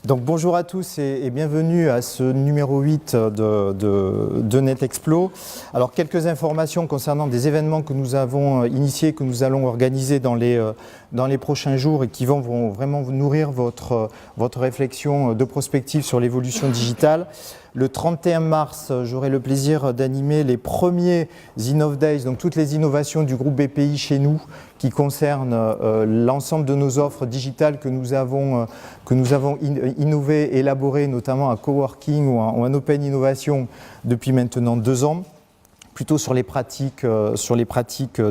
Donc bonjour à tous et bienvenue à ce numéro 8 de NetExplo. Alors quelques informations concernant des événements que nous avons initiés, que nous allons organiser dans les prochains jours et qui vont vraiment vous nourrir votre réflexion de prospective sur l'évolution digitale. Le 31 mars, j'aurai le plaisir d'animer les premiers InnovDays, donc toutes les innovations du groupe BPI chez nous qui concernent l'ensemble de nos offres digitales que nous avons innové, élaborées, notamment à Coworking ou en Open Innovation depuis maintenant 2 ans. Plutôt sur les pratiques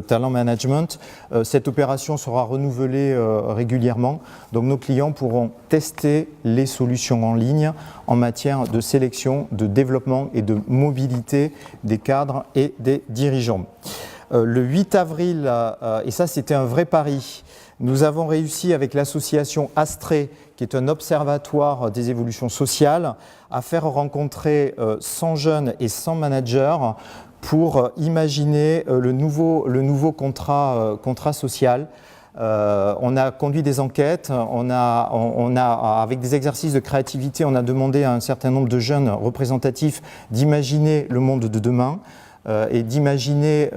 talent management. Cette opération sera renouvelée régulièrement. Donc nos clients pourront tester les solutions en ligne en matière de sélection, de développement et de mobilité des cadres et des dirigeants. Le 8 avril, et ça c'était un vrai pari, nous avons réussi avec l'association Astrée, qui est un observatoire des évolutions sociales, à faire rencontrer 100 jeunes et 100 managers pour imaginer le nouveau contrat social. On a conduit des enquêtes, avec des exercices de créativité, on a demandé à un certain nombre de jeunes représentatifs d'imaginer le monde de demain et d'imaginer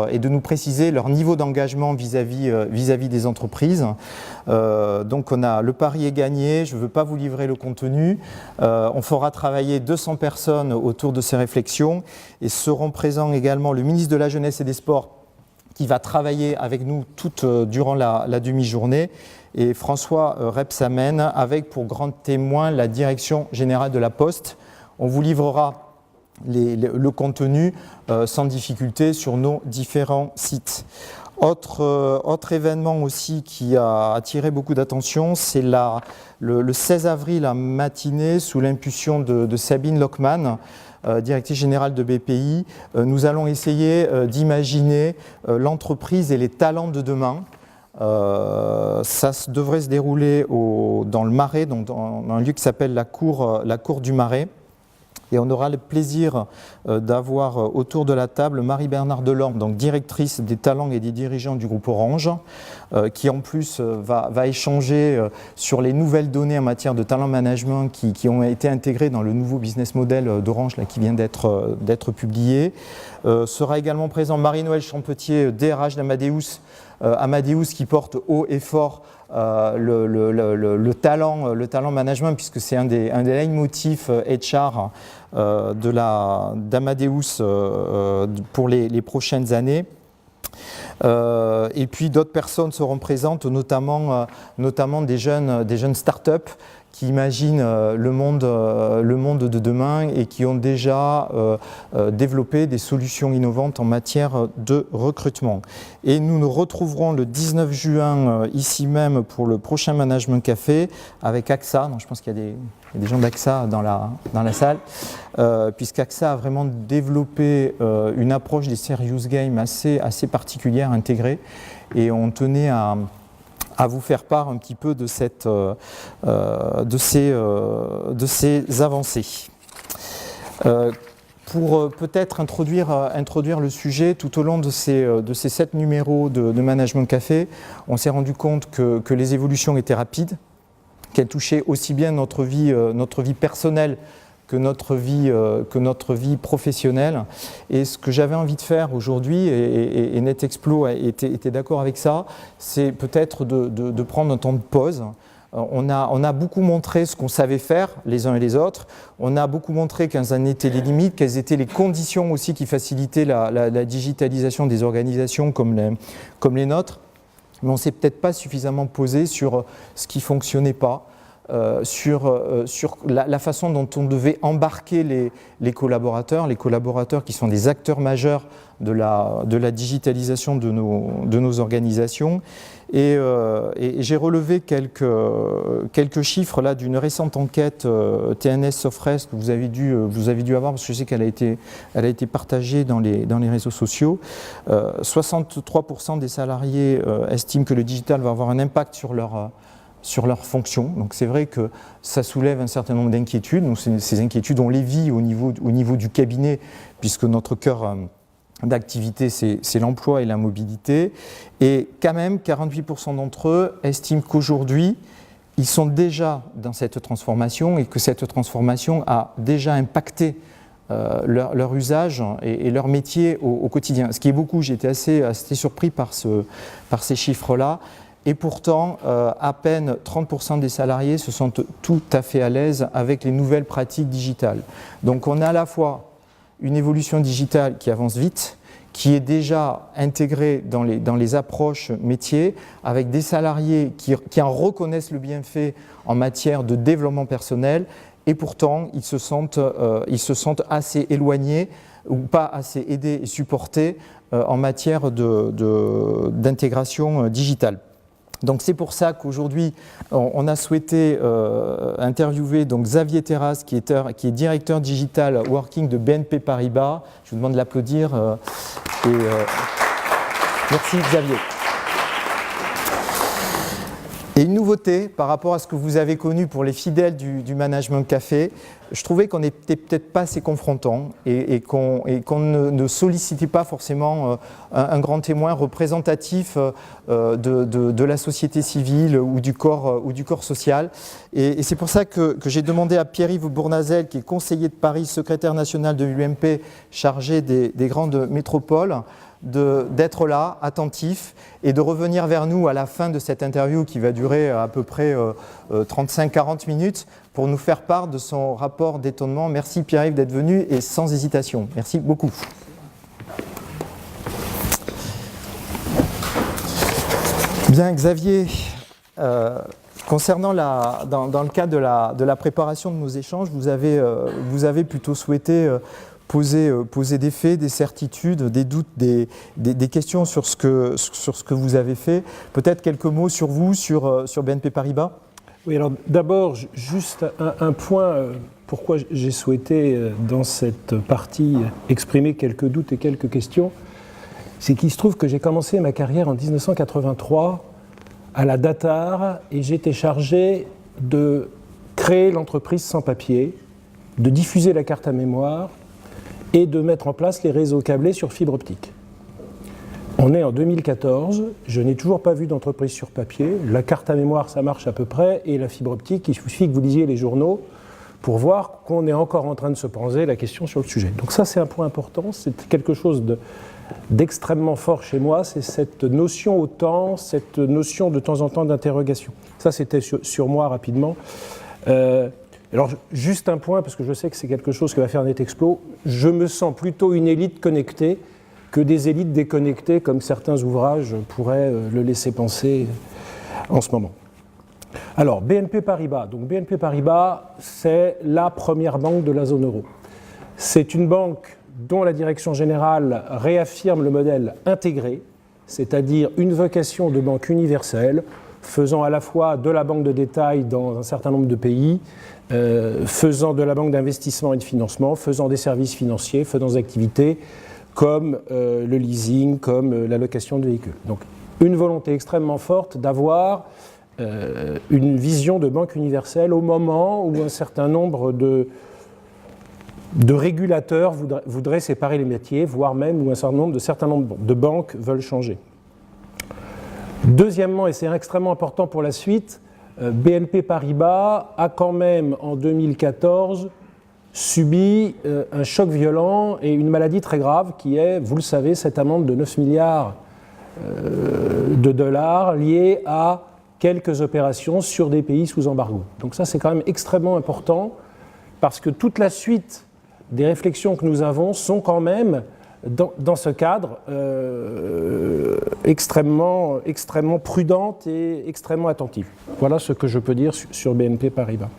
et de nous préciser leur niveau d'engagement vis-à-vis des entreprises. Donc le pari est gagné, je ne veux pas vous livrer le contenu. On fera travailler 200 personnes autour de ces réflexions et seront présents également le ministre de la Jeunesse et des Sports qui va travailler avec nous durant la demi-journée et François Rebsamen avec pour grand témoin la direction générale de la Poste. On vous livrera le contenu sans difficulté sur nos différents sites. Autre événement aussi qui a attiré beaucoup d'attention, c'est le 16 avril à matinée, sous l'impulsion de Sabine Lockman, directrice générale de BPI, nous allons essayer d'imaginer l'entreprise et les talents de demain. Ça devrait se dérouler dans le Marais, donc dans un lieu qui s'appelle la cour du Marais. Et on aura le plaisir d'avoir autour de la table Marie-Bernard Delorme, donc directrice des talents et des dirigeants du groupe Orange, qui en plus va échanger sur les nouvelles données en matière de talent management qui ont été intégrées dans le nouveau business model d'Orange qui vient d'être publié. Sera également présent Marie-Noëlle Champetier, DRH d'Amadeus, Amadeus qui porte haut et fort le talent management, puisque c'est un des leitmotifs HR d'Amadeus pour les prochaines années. Et puis d'autres personnes seront présentes, notamment des jeunes start-up qui imaginent le monde de demain et qui ont déjà développé des solutions innovantes en matière de recrutement. Et nous nous retrouverons le 19 juin ici même pour le prochain Management Café avec AXA. Donc je pense qu'il y a des gens d'AXA dans la salle, puisqu'AXA a vraiment développé une approche des serious games assez particulière, intégrée, et on tenait à vous faire part un petit peu de ces avancées. Pour peut-être introduire le sujet, tout au long de ces 7 numéros de Management Café, on s'est rendu compte que les évolutions étaient rapides, qu'elles touchaient aussi bien notre vie personnelle que notre vie professionnelle. Et ce que j'avais envie de faire aujourd'hui, et NetExplo était d'accord avec ça, c'est peut-être de prendre un temps de pause. On a beaucoup montré ce qu'on savait faire les uns et les autres. On a beaucoup montré quelles en étaient les limites, quelles étaient les conditions aussi qui facilitaient la digitalisation des organisations comme les nôtres. Mais on ne s'est peut-être pas suffisamment posé sur ce qui ne fonctionnait pas. Sur la façon dont on devait embarquer les collaborateurs qui sont des acteurs majeurs de la digitalisation de nos organisations. Et j'ai relevé quelques chiffres là d'une récente enquête TNS Sofres que vous avez dû avoir, parce que je sais qu'elle a été partagée dans les réseaux sociaux. 63% des salariés estiment que le digital va avoir un impact sur leur fonction. Donc c'est vrai que ça soulève un certain nombre d'inquiétudes. Donc ces inquiétudes, on les vit au niveau du cabinet, puisque notre cœur d'activité, c'est l'emploi et la mobilité. Et quand même, 48% d'entre eux estiment qu'aujourd'hui, ils sont déjà dans cette transformation et que cette transformation a déjà impacté leur usage et leur métier au quotidien. Ce qui est beaucoup, j'ai été assez surpris par ces chiffres-là. Et pourtant, à peine 30% des salariés se sentent tout à fait à l'aise avec les nouvelles pratiques digitales. Donc on a à la fois une évolution digitale qui avance vite, qui est déjà intégrée dans les approches métiers, avec des salariés qui en reconnaissent le bienfait en matière de développement personnel, et pourtant ils se sentent assez éloignés ou pas assez aidés et supportés en matière d'intégration digitale. Donc c'est pour ça qu'aujourd'hui, on a souhaité interviewer donc Xavier Terrasse, qui est directeur digital working de BNP Paribas. Je vous demande de l'applaudir. Merci Xavier. Et une nouveauté par rapport à ce que vous avez connu pour les fidèles du management café, je trouvais qu'on n'était peut-être pas assez confrontant et qu'on ne sollicitait pas forcément un grand témoin représentatif de la société civile ou du corps social. Et c'est pour ça que j'ai demandé à Pierre-Yves Bournazel, qui est conseiller de Paris, secrétaire national de l'UMP, chargé des grandes métropoles, d'être là, attentif, et de revenir vers nous à la fin de cette interview qui va durer à peu près 35-40 minutes pour nous faire part de son rapport d'étonnement. Merci Pierre-Yves d'être venu et sans hésitation. Merci beaucoup. Bien Xavier, concernant dans le cadre de la préparation de nos échanges, vous avez plutôt souhaité poser des faits, des certitudes, des doutes, des questions sur ce que vous avez fait. Peut-être quelques mots sur vous, sur BNP Paribas. Oui, alors d'abord, juste un point, pourquoi j'ai souhaité dans cette partie exprimer quelques doutes et quelques questions, c'est qu'il se trouve que j'ai commencé ma carrière en 1983 à la Datar et j'étais chargé de créer l'entreprise sans papier, de diffuser la carte à mémoire et de mettre en place les réseaux câblés sur fibre optique. On est en 2014, je n'ai toujours pas vu d'entreprise sur papier. La carte à mémoire, ça marche à peu près, et la fibre optique, il suffit que vous lisiez les journaux pour voir qu'on est encore en train de se poser la question sur le sujet. Donc ça, c'est un point important, c'est quelque chose d'extrêmement fort chez moi, c'est cette notion au temps, cette notion de temps en temps d'interrogation. Ça, c'était sur moi rapidement. Alors, juste un point, parce que je sais que c'est quelque chose que va faire NetExplo, je me sens plutôt une élite connectée que des élites déconnectées, comme certains ouvrages pourraient le laisser penser en ce moment. Alors, BNP Paribas. Donc, BNP Paribas, c'est la première banque de la zone euro. C'est une banque dont la direction générale réaffirme le modèle intégré, c'est-à-dire une vocation de banque universelle, faisant à la fois de la banque de détail dans un certain nombre de pays, faisant de la banque d'investissement et de financement, faisant des services financiers, faisant des activités comme le leasing, comme la location de véhicules. Donc une volonté extrêmement forte d'avoir une vision de banque universelle au moment où un certain nombre de régulateurs voudraient séparer les métiers, voire même où un certain nombre de banques veulent changer. Deuxièmement, et c'est extrêmement important pour la suite, BNP Paribas a quand même en 2014 subi un choc violent et une maladie très grave qui est, vous le savez, cette amende de 9 milliards de dollars liée à quelques opérations sur des pays sous embargo. Donc ça, c'est quand même extrêmement important parce que toute la suite des réflexions que nous avons sont quand même dans ce cadre extrêmement prudente et extrêmement attentive. Voilà ce que je peux dire sur BNP Paribas.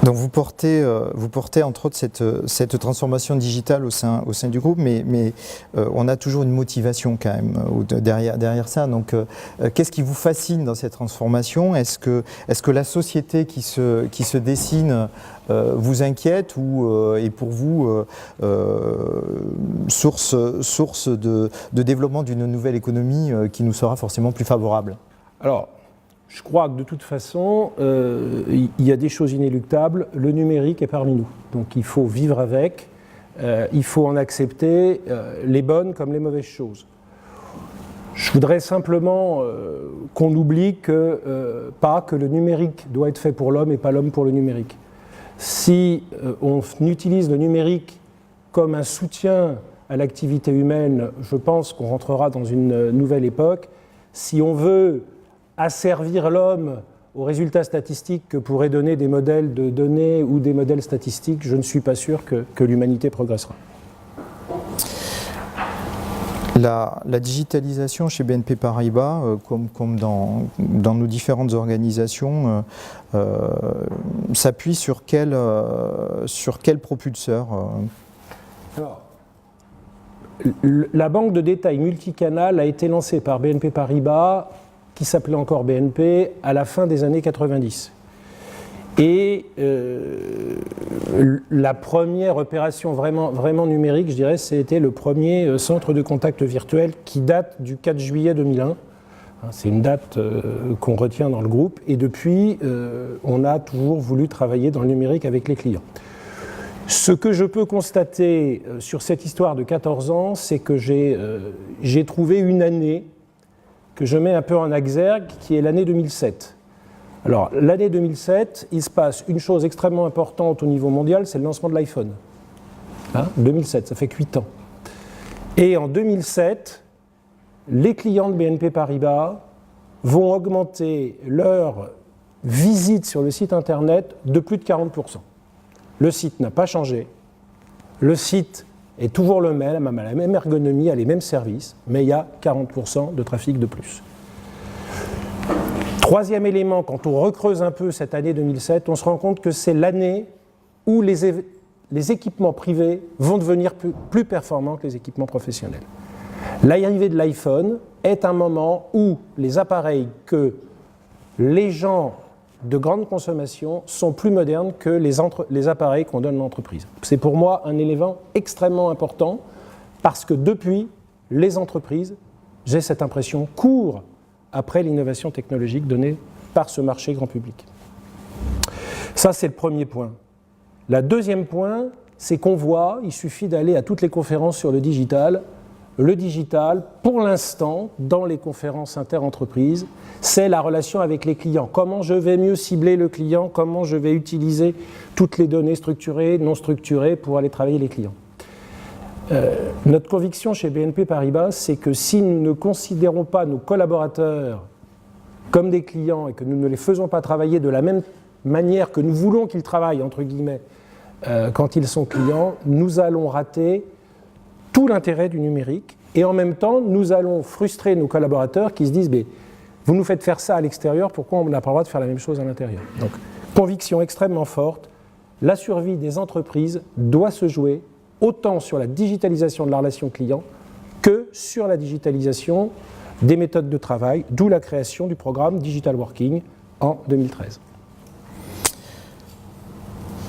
Donc vous portez entre autres cette transformation digitale au sein du groupe, mais on a toujours une motivation quand même derrière ça. Donc qu'est-ce qui vous fascine dans cette transformation ? Est-ce que la société qui se dessine vous inquiète ou est pour vous source de développement d'une nouvelle économie qui nous sera forcément plus favorable ? Alors, je crois que de toute façon, il y a des choses inéluctables. Le numérique est parmi nous. Donc il faut vivre avec, il faut en accepter les bonnes comme les mauvaises choses. Je voudrais simplement qu'on n'oublie pas que le numérique doit être fait pour l'homme et pas l'homme pour le numérique. Si on utilise le numérique comme un soutien à l'activité humaine, je pense qu'on rentrera dans une nouvelle époque. Si on veut asservir l'homme aux résultats statistiques que pourraient donner des modèles de données ou des modèles statistiques, je ne suis pas sûr que l'humanité progressera. La digitalisation chez BNP Paribas, comme dans nos différentes organisations, s'appuie sur quel propulseur Alors, la banque de détail multicanal a été lancée par BNP Paribas, qui s'appelait encore BNP, à la fin des années 90. Et la première opération vraiment numérique, je dirais, c'était le premier centre de contact virtuel qui date du 4 juillet 2001. C'est une date qu'on retient dans le groupe. Et depuis, on a toujours voulu travailler dans le numérique avec les clients. Ce que je peux constater sur cette histoire de 14 ans, c'est que j'ai trouvé une année que je mets un peu en exergue, qui est l'année 2007. Alors, l'année 2007, il se passe une chose extrêmement importante au niveau mondial, c'est le lancement de l'iPhone. 2007, ça fait 8 ans. Et en 2007, les clients de BNP Paribas vont augmenter leur visite sur le site internet de plus de 40%. Le site n'a pas changé, le site est toujours le même, a la même ergonomie, a les mêmes services, mais il y a 40% de trafic de plus. Troisième élément, quand on recreuse un peu cette année 2007, on se rend compte que c'est l'année où les équipements privés vont devenir plus performants que les équipements professionnels. L'arrivée de l'iPhone est un moment où les appareils que les gens de grande consommation sont plus modernes que les appareils qu'on donne à l'entreprise. C'est pour moi un élément extrêmement important parce que depuis, les entreprises, j'ai cette impression, courent après l'innovation technologique donnée par ce marché grand public. Ça, c'est le premier point. Le deuxième point, c'est qu'on voit, il suffit d'aller à toutes les conférences sur le digital, pour l'instant, dans les conférences inter-entreprises, c'est la relation avec les clients. Comment je vais mieux cibler le client, comment je vais utiliser toutes les données structurées, non structurées pour aller travailler les clients. Notre conviction chez BNP Paribas, c'est que si nous ne considérons pas nos collaborateurs comme des clients et que nous ne les faisons pas travailler de la même manière que nous voulons qu'ils travaillent, entre guillemets, quand ils sont clients, nous allons rater tout l'intérêt du numérique et en même temps, nous allons frustrer nos collaborateurs qui se disent « vous nous faites faire ça à l'extérieur, pourquoi on n'a pas le droit de faire la même chose à l'intérieur ?» Donc, conviction extrêmement forte, la survie des entreprises doit se jouer autant sur la digitalisation de la relation client que sur la digitalisation des méthodes de travail, d'où la création du programme Digital Working en 2013.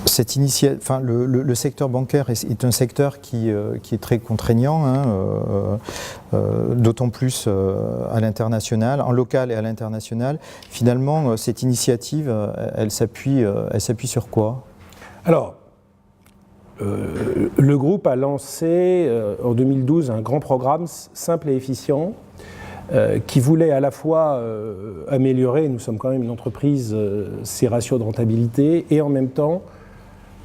Le secteur bancaire est un secteur qui est très contraignant, d'autant plus à l'international, en local et à l'international. Finalement, cette initiative, elle s'appuie sur quoi ? Alors, le groupe a lancé en 2012 un grand programme simple et efficient qui voulait à la fois améliorer, nous sommes quand même une entreprise, ses ratios de rentabilité, et en même temps,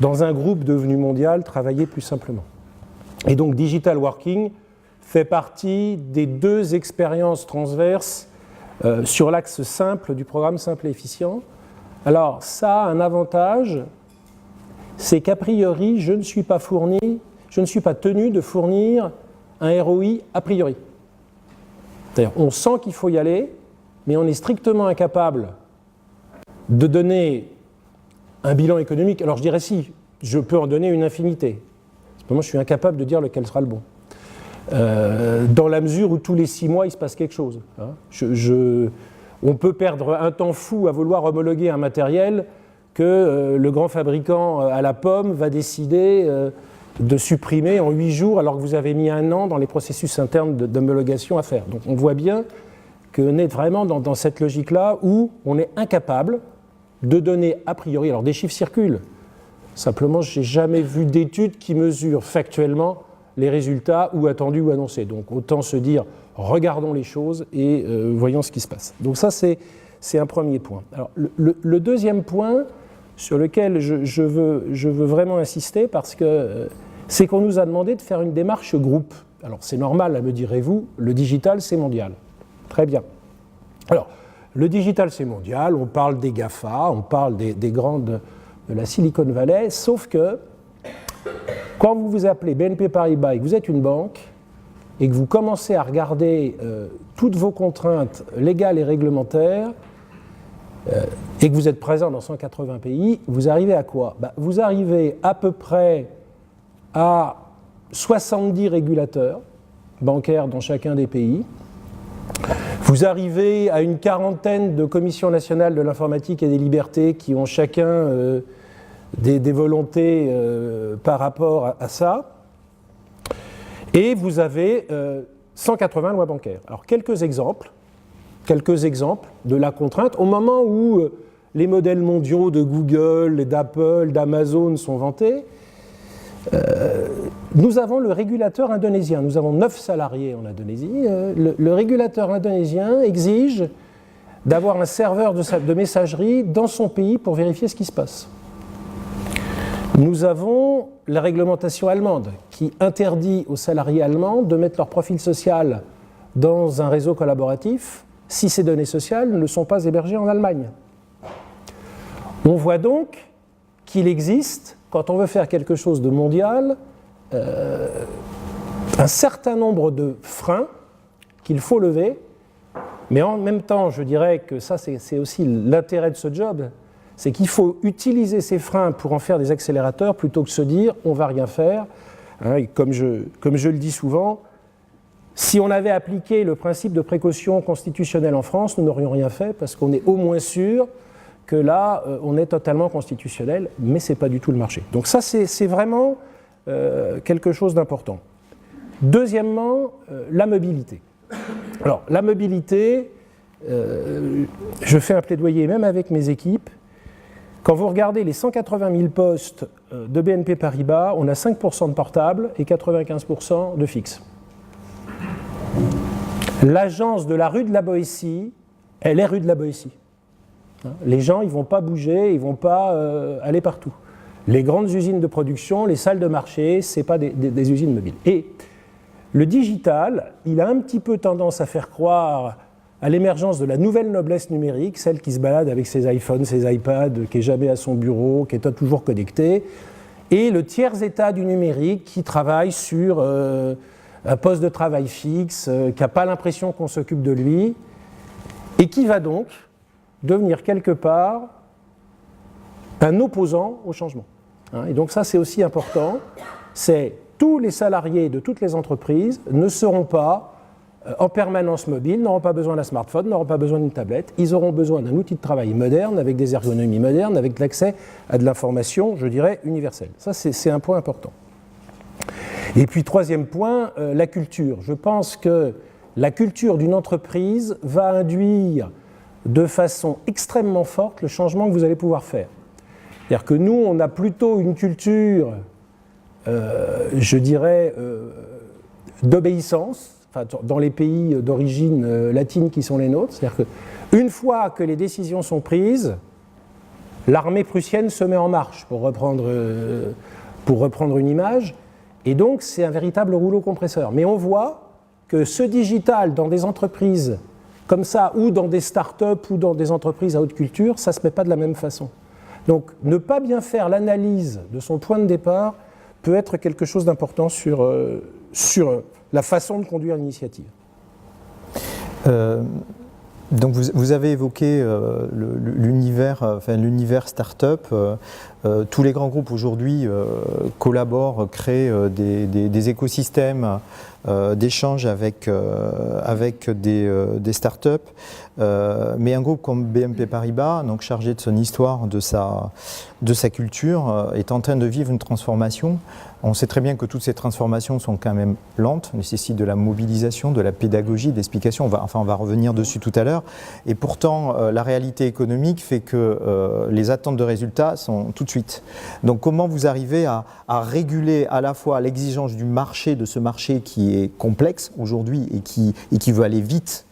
dans un groupe devenu mondial, travailler plus simplement. Et donc Digital Working fait partie des deux expériences transverses sur l'axe simple du programme simple et efficient. Alors ça a un avantage, c'est qu'a priori, je ne suis pas tenu de fournir un ROI a priori. C'est-à-dire, on sent qu'il faut y aller, mais on est strictement incapable de donner un bilan économique. Alors je dirais si, je peux en donner une infinité. Simplement, je suis incapable de dire lequel sera le bon. Dans la mesure où tous les 6 mois, il se passe quelque chose. On peut perdre un temps fou à vouloir homologuer un matériel que le grand fabricant à la pomme va décider de supprimer en 8 jours alors que vous avez mis 1 an dans les processus internes d'homologation à faire. Donc on voit bien qu'on est vraiment dans cette logique-là où on est incapable de donner a priori, alors des chiffres circulent, simplement je n'ai jamais vu d'études qui mesurent factuellement les résultats ou attendus ou annoncés. Donc autant se dire regardons les choses et voyons ce qui se passe. Donc ça, c'est un premier point. Alors, le deuxième point sur lequel je veux vraiment insister, parce que c'est qu'on nous a demandé de faire une démarche groupe. Alors c'est normal, me direz-vous, le digital c'est mondial. Très bien. Alors, le digital c'est mondial, on parle des GAFA, on parle des grandes de la Silicon Valley, sauf que quand vous vous appelez BNP Paribas et que vous êtes une banque, et que vous commencez à regarder toutes vos contraintes légales et réglementaires, et que vous êtes présent dans 180 pays, vous arrivez à quoi ? Vous arrivez à peu près à 70 régulateurs bancaires dans chacun des pays. Vous arrivez à une quarantaine de commissions nationales de l'informatique et des libertés qui ont chacun des volontés par rapport à ça. Et vous avez 180 lois bancaires. Alors, quelques exemples de la contrainte. Au moment où les modèles mondiaux de Google, d'Apple, d'Amazon sont vantés, nous avons le régulateur indonésien. Nous avons 9 salariés en Indonésie. Le régulateur indonésien exige d'avoir un serveur de messagerie dans son pays pour vérifier ce qui se passe. Nous avons la réglementation allemande qui interdit aux salariés allemands de mettre leur profil social dans un réseau collaboratif si ces données sociales ne sont pas hébergées en Allemagne. On voit donc qu'il existe, quand on veut faire quelque chose de mondial, un certain nombre de freins qu'il faut lever, mais en même temps, je dirais que ça, c'est aussi l'intérêt de ce job, c'est qu'il faut utiliser ces freins pour en faire des accélérateurs plutôt que se dire on ne va rien faire. Et comme je le dis souvent, si on avait appliqué le principe de précaution constitutionnelle en France, nous n'aurions rien fait parce qu'on est au moins sûr que là, on est totalement constitutionnel, mais ce n'est pas du tout le marché. Donc ça, c'est vraiment quelque chose d'important. Deuxièmement, la mobilité. Alors, la mobilité, je fais un plaidoyer même avec mes équipes. Quand vous regardez les 180 000 postes de BNP Paribas, on a 5% de portables et 95% de fixes. L'agence de la rue de la Boétie, elle est rue de la Boétie. Les gens, ils ne vont pas bouger, ils ne vont pas aller partout. Les grandes usines de production, les salles de marché, ce n'est pas des usines mobiles. Et le digital, il a un petit peu tendance à faire croire à l'émergence de la nouvelle noblesse numérique, celle qui se balade avec ses iPhones, ses iPads, qui n'est jamais à son bureau, qui est toujours connecté, et le tiers-état du numérique qui travaille sur un poste de travail fixe, qui n'a pas l'impression qu'on s'occupe de lui, et qui va donc devenir quelque part un opposant au changement. Et donc ça, c'est aussi important, c'est tous les salariés de toutes les entreprises ne seront pas en permanence mobile, n'auront pas besoin d'un smartphone, n'auront pas besoin d'une tablette, ils auront besoin d'un outil de travail moderne, avec des ergonomies modernes, avec l'accès à de l'information, je dirais, universelle. Ça, c'est un point important. Et puis, troisième point, la culture. Je pense que la culture d'une entreprise va induire de façon extrêmement forte le changement que vous allez pouvoir faire. C'est-à-dire que nous, on a plutôt une culture, je dirais, d'obéissance, enfin, dans les pays d'origine latine qui sont les nôtres. C'est-à-dire qu'une fois que les décisions sont prises, l'armée prussienne se met en marche, pour reprendre une image, et donc c'est un véritable rouleau compresseur. Mais on voit que ce digital dans des entreprises comme ça, ou dans des start-up, ou dans des entreprises à haute culture, ça ne se met pas de la même façon. Donc ne pas bien faire l'analyse de son point de départ peut être quelque chose d'important sur la façon de conduire l'initiative. Donc vous avez évoqué l'univers start-up. Tous les grands groupes aujourd'hui collaborent, créent des écosystèmes d'échanges avec des start-up. Mais un groupe comme BNP Paribas, donc chargé de son histoire, de sa culture, est en train de vivre une transformation. On sait très bien que toutes ces transformations sont quand même lentes, nécessitent de la mobilisation, de la pédagogie, de l'explication. On va revenir dessus tout à l'heure. Et pourtant, la réalité économique fait que les attentes de résultats sont tout de suite. Donc comment vous arrivez à réguler à la fois l'exigence du marché, de ce marché qui est complexe aujourd'hui et qui veut aller vite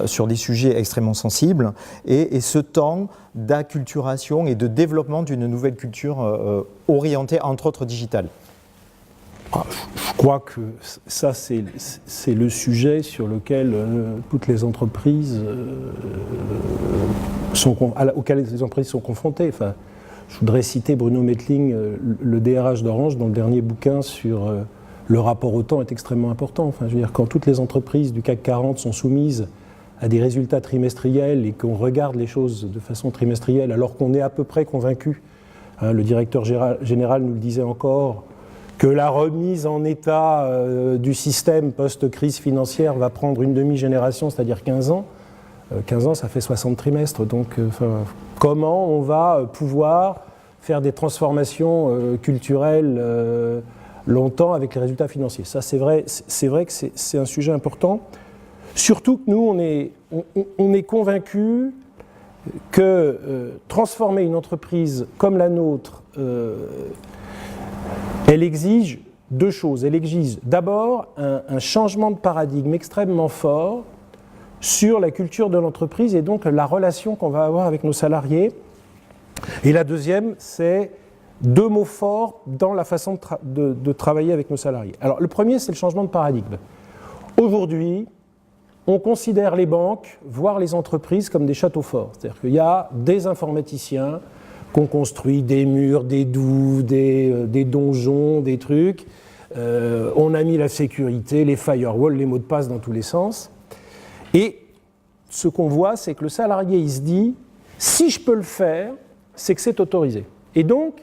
sur des sujets extrêmement sensibles, et ce temps d'acculturation et de développement d'une nouvelle culture orientée entre autres digitale. Je crois que ça, c'est le sujet sur lequel toutes les entreprises auxquelles les entreprises sont confrontées. Enfin, je voudrais citer Bruno Mettling, le DRH d'Orange, dont le dernier bouquin sur le rapport au temps est extrêmement important. Enfin, je veux dire, quand toutes les entreprises du CAC 40 sont soumises à des résultats trimestriels et qu'on regarde les choses de façon trimestrielle, alors qu'on est à peu près convaincu, le directeur général nous le disait encore, que la remise en état du système post-crise financière va prendre une demi-génération, c'est-à-dire 15 ans. 15 ans, ça fait 60 trimestres. Donc, comment on va pouvoir faire des transformations culturelles longtemps avec les résultats financiers? Ça, c'est vrai que c'est un sujet important. Surtout que nous, on est convaincus que transformer une entreprise comme la nôtre, elle exige deux choses. Elle exige d'abord un changement de paradigme extrêmement fort sur la culture de l'entreprise et donc la relation qu'on va avoir avec nos salariés. Et la deuxième, c'est deux mots forts dans la façon de travailler avec nos salariés. Alors le premier, c'est le changement de paradigme. Aujourd'hui, on considère les banques, voire les entreprises, comme des châteaux forts. C'est-à-dire qu'il y a des informaticiens qu'on construit des murs, des douves, des donjons, des trucs. On a mis la sécurité, les firewalls, les mots de passe dans tous les sens. Et ce qu'on voit, c'est que le salarié, il se dit, si je peux le faire, c'est que c'est autorisé. Et donc,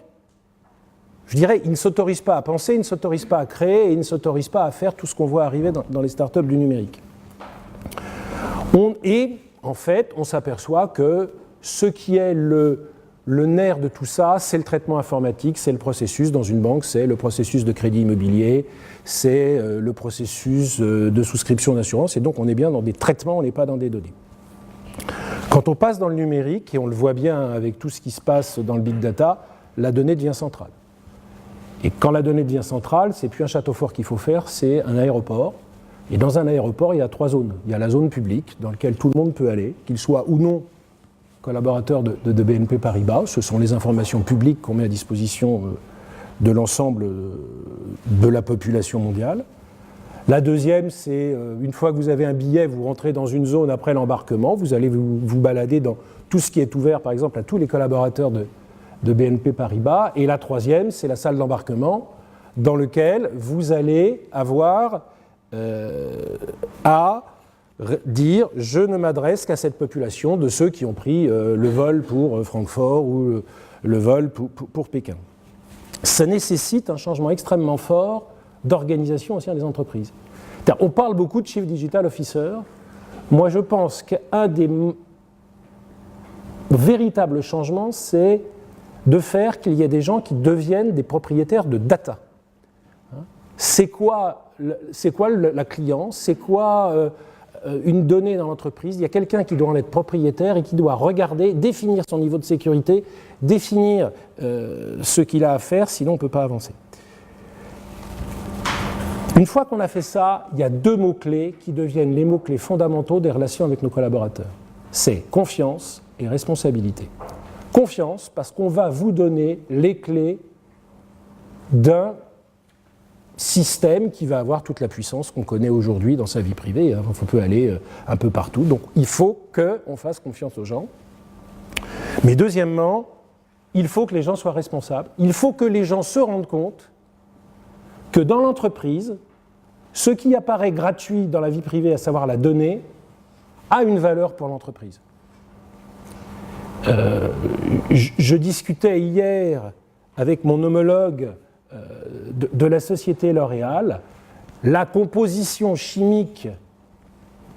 je dirais, il ne s'autorise pas à penser, il ne s'autorise pas à créer, et il ne s'autorise pas à faire tout ce qu'on voit arriver dans les startups du numérique. Et en fait, on s'aperçoit que ce qui est le nerf de tout ça, c'est le traitement informatique, c'est le processus dans une banque, c'est le processus de crédit immobilier, c'est le processus de souscription d'assurance, et donc on est bien dans des traitements, on n'est pas dans des données. Quand on passe dans le numérique, et on le voit bien avec tout ce qui se passe dans le big data, la donnée devient centrale. Et quand la donnée devient centrale, c'est plus un château fort qu'il faut faire, c'est un aéroport. Et dans un aéroport, il y a trois zones. Il y a la zone publique, dans laquelle tout le monde peut aller, qu'il soit ou non collaborateur de BNP Paribas. Ce sont les informations publiques qu'on met à disposition de l'ensemble de la population mondiale. La deuxième, c'est une fois que vous avez un billet, vous rentrez dans une zone après l'embarquement, vous allez vous balader dans tout ce qui est ouvert, par exemple, à tous les collaborateurs de BNP Paribas. Et la troisième, c'est la salle d'embarquement, dans laquelle vous allez avoir à dire « je ne m'adresse qu'à cette population de ceux qui ont pris le vol pour Francfort ou le vol pour Pékin ». Ça nécessite un changement extrêmement fort d'organisation au sein des entreprises. On parle beaucoup de Chief Digital Officer. Moi, je pense qu'un des véritables changements, c'est de faire qu'il y ait des gens qui deviennent des propriétaires de data. C'est quoi la client? C'est quoi une donnée dans l'entreprise? Il y a quelqu'un qui doit en être propriétaire et qui doit regarder, définir son niveau de sécurité, définir ce qu'il a à faire, sinon on ne peut pas avancer. Une fois qu'on a fait ça, il y a deux mots-clés qui deviennent les mots-clés fondamentaux des relations avec nos collaborateurs. C'est confiance et responsabilité. Confiance, parce qu'on va vous donner les clés d'un système qui va avoir toute la puissance qu'on connaît aujourd'hui dans sa vie privée. On peut aller un peu partout. Donc il faut qu'on fasse confiance aux gens. Mais deuxièmement, il faut que les gens soient responsables. Il faut que les gens se rendent compte que dans l'entreprise, ce qui apparaît gratuit dans la vie privée, à savoir la donnée, a une valeur pour l'entreprise. Je discutais hier avec mon homologue de la société L'Oréal. La composition chimique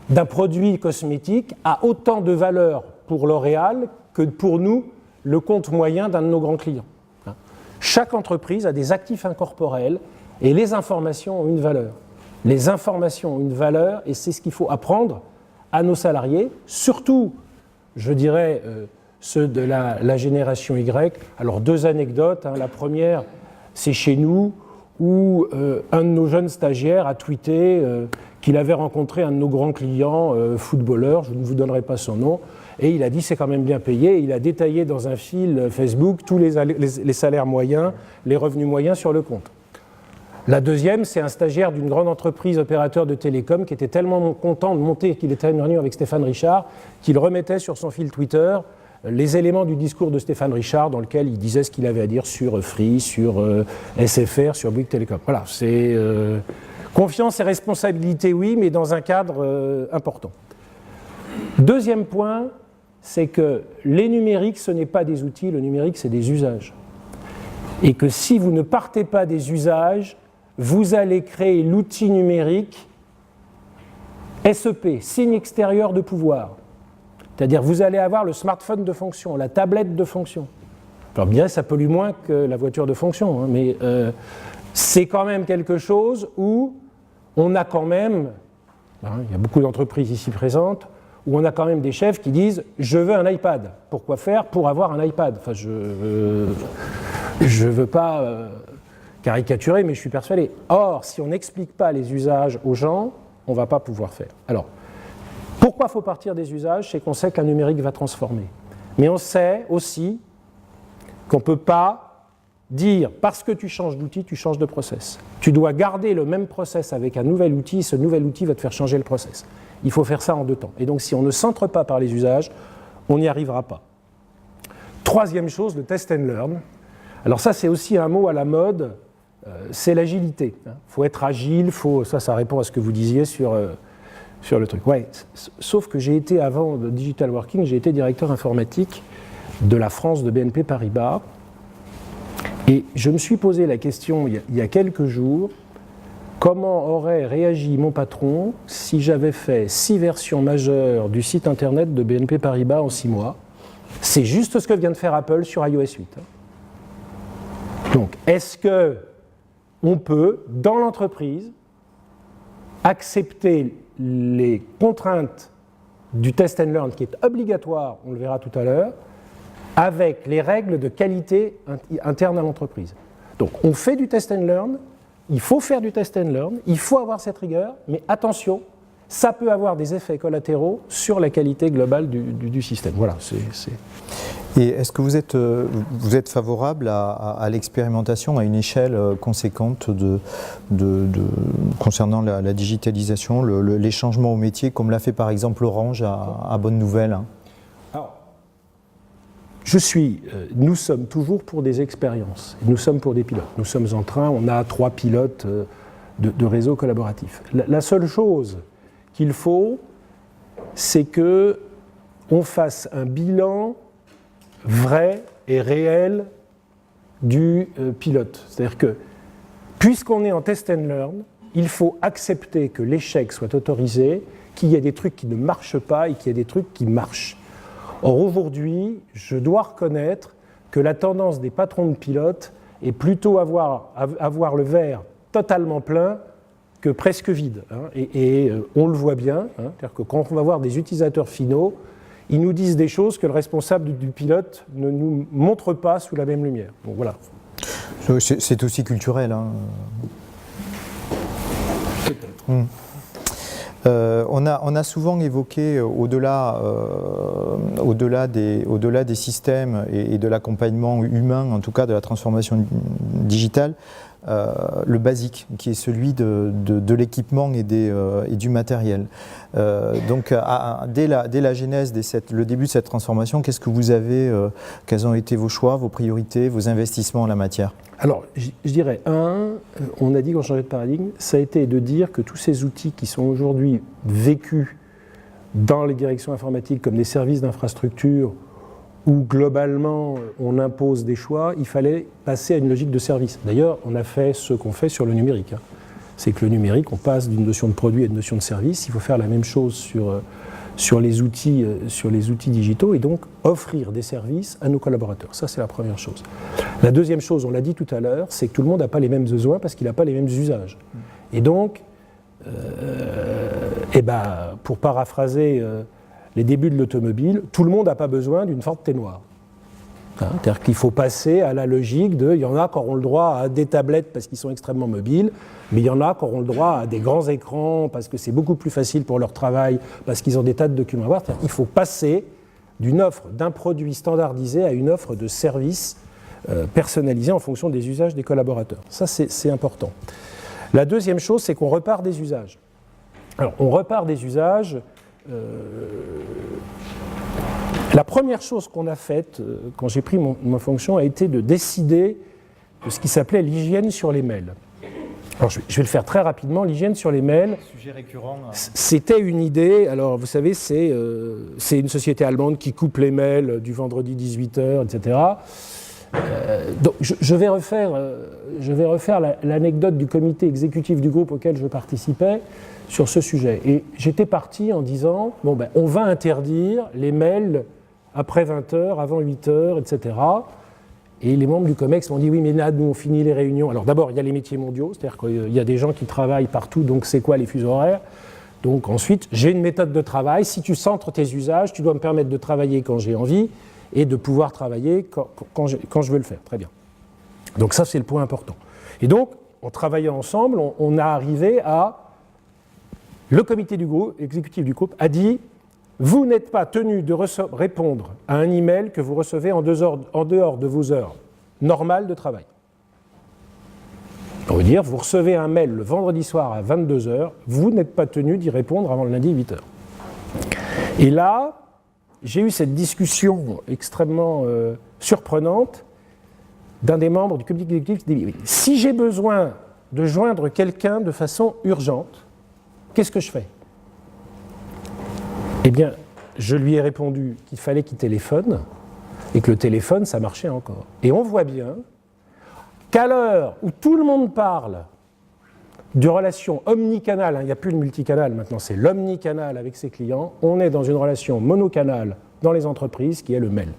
d'un produit cosmétique a autant de valeur pour L'Oréal que pour nous, le compte moyen d'un de nos grands clients. Chaque entreprise a des actifs incorporels et les informations ont une valeur. Les informations ont une valeur et c'est ce qu'il faut apprendre à nos salariés, surtout, je dirais, ceux de la génération Y. Alors 2 anecdotes, hein. La première, c'est chez nous, où un de nos jeunes stagiaires a tweeté qu'il avait rencontré un de nos grands clients footballeurs, je ne vous donnerai pas son nom, et il a dit c'est quand même bien payé, et il a détaillé dans un fil Facebook tous les salaires moyens, les revenus moyens sur le compte. La deuxième, c'est un stagiaire d'une grande entreprise opérateur de télécom qui était tellement content de monter qu'il était à une réunion avec Stéphane Richard qu'il remettait sur son fil Twitter les éléments du discours de Stéphane Richard dans lequel il disait ce qu'il avait à dire sur Free, sur SFR, sur Bouygues Télécom. Voilà, c'est confiance et responsabilité, oui, mais dans un cadre important. Deuxième point, c'est que les numériques, ce n'est pas des outils, le numérique, c'est des usages. Et que si vous ne partez pas des usages, vous allez créer l'outil numérique SEP, signe extérieur de pouvoir. C'est-à-dire vous allez avoir le smartphone de fonction, la tablette de fonction. Alors bien, ça pollue moins que la voiture de fonction, hein, mais c'est quand même quelque chose où on a quand même, hein, il y a beaucoup d'entreprises ici présentes, où on a quand même des chefs qui disent « je veux un iPad ». Pourquoi faire ? Pour avoir un iPad. Enfin, je veux pas caricaturer, mais je suis persuadé. Or, si on n'explique pas les usages aux gens, on ne va pas pouvoir faire. Alors, pourquoi il faut partir des usages ? C'est qu'on sait qu'un numérique va transformer. Mais on sait aussi qu'on ne peut pas dire parce que tu changes d'outil, tu changes de process. Tu dois garder le même process avec un nouvel outil, ce nouvel outil va te faire changer le process. Il faut faire ça en 2 temps. Et donc si on ne centre pas par les usages, on n'y arrivera pas. Troisième chose, le test and learn. Alors ça c'est aussi un mot à la mode, c'est l'agilité. Il faut être agile, ça répond à ce que vous disiez sur le truc. Ouais, sauf que j'ai été, avant de Digital Working, j'ai été directeur informatique de la France de BNP Paribas. Et je me suis posé la question il y a quelques jours, comment aurait réagi mon patron si j'avais fait 6 versions majeures du site internet de BNP Paribas en 6 mois ? C'est juste ce que vient de faire Apple sur iOS 8. Donc, est-ce qu'on peut, dans l'entreprise, accepter les contraintes du test and learn, qui est obligatoire, on le verra tout à l'heure, avec les règles de qualité interne à l'entreprise. Donc on fait du test and learn, il faut faire du test and learn, il faut avoir cette rigueur, mais attention, ça peut avoir des effets collatéraux sur la qualité globale du système. Voilà, Et est-ce que vous êtes favorable à l'expérimentation à une échelle conséquente concernant la digitalisation, les changements au métier, comme l'a fait par exemple Orange à Bonne Nouvelle, hein ? Alors, nous sommes toujours pour des expériences, nous sommes pour des pilotes. Nous sommes en train, on a 3 pilotes de réseaux collaboratifs. La seule chose qu'il faut, c'est qu'on fasse un bilan vrai et réel du pilote. C'est-à-dire que, puisqu'on est en test and learn, il faut accepter que l'échec soit autorisé, qu'il y ait des trucs qui ne marchent pas et qu'il y ait des trucs qui marchent. Or, aujourd'hui, je dois reconnaître que la tendance des patrons de pilotes est plutôt avoir le verre totalement plein que presque vide. Hein. Et on le voit bien, hein, c'est-à-dire que quand on va voir des utilisateurs finaux, ils nous disent des choses que le responsable du pilote ne nous montre pas sous la même lumière. Donc voilà. C'est aussi culturel. Hein. On a souvent évoqué, au-delà des systèmes et de l'accompagnement humain, en tout cas de la transformation digitale, le basique, qui est celui de l'équipement et du matériel. Donc, dès la genèse, le début de cette transformation, qu'est-ce que vous avez, quels ont été vos choix, vos priorités, vos investissements en la matière ? Alors, je dirais, on a dit qu'on changeait de paradigme, ça a été de dire que tous ces outils qui sont aujourd'hui vécus dans les directions informatiques comme des services d'infrastructure où globalement on impose des choix, il fallait passer à une logique de service. D'ailleurs, on a fait ce qu'on fait sur le numérique. C'est que le numérique, on passe d'une notion de produit à une notion de service. Il faut faire la même chose sur les outils digitaux et donc offrir des services à nos collaborateurs. Ça, c'est la première chose. La deuxième chose, on l'a dit tout à l'heure, c'est que tout le monde n'a pas les mêmes besoins parce qu'il n'a pas les mêmes usages. Et donc, pour paraphraser les débuts de l'automobile, tout le monde n'a pas besoin d'une Ford T-Noir. C'est-à-dire qu'il faut passer à la logique de, il y en a qui auront le droit à des tablettes parce qu'ils sont extrêmement mobiles, mais il y en a qui auront le droit à des grands écrans parce que c'est beaucoup plus facile pour leur travail, parce qu'ils ont des tas de documents à voir. Il faut passer d'une offre d'un produit standardisé à une offre de service personnalisé en fonction des usages des collaborateurs. Ça, c'est important. La deuxième chose, c'est qu'on repart des usages. Alors, on repart des usages. La première chose qu'on a faite quand j'ai pris ma fonction a été de décider de ce qui s'appelait l'hygiène sur les mails. Alors, je vais le faire très rapidement. L'hygiène sur les mails, sujet récurrent. C'était une idée. Alors, vous savez, c'est une société allemande qui coupe les mails du vendredi 18h, etc. Donc, je vais refaire l'anecdote du comité exécutif du groupe auquel je participais sur ce sujet. Et j'étais parti en disant, bon, ben, on va interdire les mails après 20h, avant 8h, etc. Et les membres du COMEX m'ont dit, oui, mais là, nous, on finit les réunions. Alors d'abord, il y a les métiers mondiaux, c'est-à-dire qu'il y a des gens qui travaillent partout, donc c'est quoi les fuseaux horaires ? Donc ensuite, j'ai une méthode de travail. Si tu centres tes usages, tu dois me permettre de travailler quand j'ai envie et de pouvoir travailler quand je veux le faire. Très bien. Donc ça, c'est le point important. Et donc, en travaillant ensemble, on a arrivé à... Le comité du groupe, exécutif du groupe, a dit « Vous n'êtes pas tenu de répondre à un email que vous recevez en dehors de vos heures normales de travail. » On veut dire, vous recevez un mail le vendredi soir à 22h, vous n'êtes pas tenu d'y répondre avant le lundi 8h. Et là, j'ai eu cette discussion extrêmement surprenante d'un des membres du comité exécutif qui dit « Si j'ai besoin de joindre quelqu'un de façon urgente, qu'est-ce que je fais ? » Eh bien, je lui ai répondu qu'il fallait qu'il téléphone et que le téléphone, ça marchait encore. Et on voit bien qu'à l'heure où tout le monde parle de relations omnicanales, il n'y a plus le multicanal, maintenant c'est l'omnicanal avec ses clients, on est dans une relation monocanale dans les entreprises qui est le mail.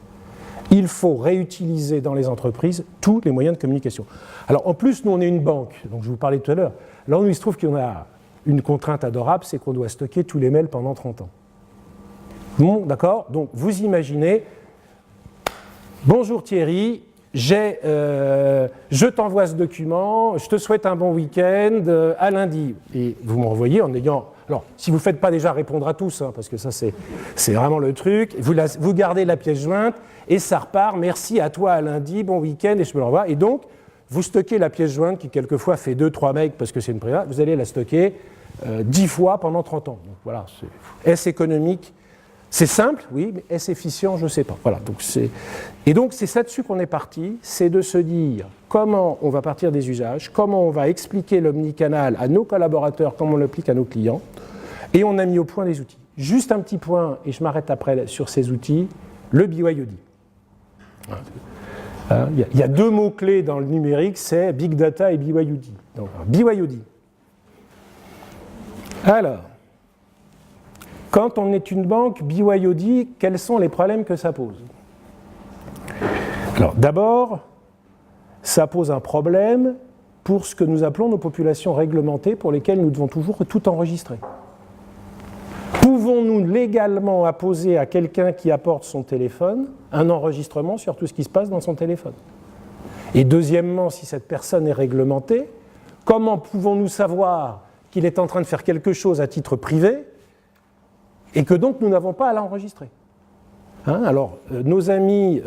Il faut réutiliser dans les entreprises tous les moyens de communication. Alors en plus, nous on est une banque, donc je vous parlais tout à l'heure. Alors nous, il se trouve qu'on a une contrainte adorable, c'est qu'on doit stocker tous les mails pendant 30 ans. Bon, d'accord ? Donc vous imaginez, bonjour Thierry, je t'envoie ce document, je te souhaite un bon week-end, à lundi. Et vous m'envoyez en ayant... Alors, si vous ne faites pas déjà répondre à tous, hein, parce que ça c'est vraiment le truc, vous gardez la pièce jointe et ça repart, merci à toi à lundi, bon week-end, et je me l'envoie. Et donc, vous stockez la pièce jointe qui quelquefois fait 2-3 megs parce que c'est une prévente, vous allez la stocker 10 fois pendant 30 ans. Donc voilà, est-ce économique ? C'est simple, oui, mais est-ce efficient ? Je ne sais pas. Voilà, et donc c'est là-dessus qu'on est parti, c'est de se dire comment on va partir des usages, comment on va expliquer l'omnicanal à nos collaborateurs, comment on l'applique à nos clients, et on a mis au point des outils. Juste un petit point, et je m'arrête après sur ces outils, le BYOD. Il y a deux mots-clés dans le numérique, c'est Big Data et BYOD. Donc, BYOD. Alors, quand on est une banque, BYOD, quels sont les problèmes que ça pose ? Alors, d'abord, ça pose un problème pour ce que nous appelons nos populations réglementées, pour lesquelles nous devons toujours tout enregistrer. Pouvons-nous légalement apposer à quelqu'un qui apporte son téléphone un enregistrement sur tout ce qui se passe dans son téléphone ? Et deuxièmement, si cette personne est réglementée, comment pouvons-nous savoir qu'il est en train de faire quelque chose à titre privé et que donc nous n'avons pas à l'enregistrer ? Alors, nos amis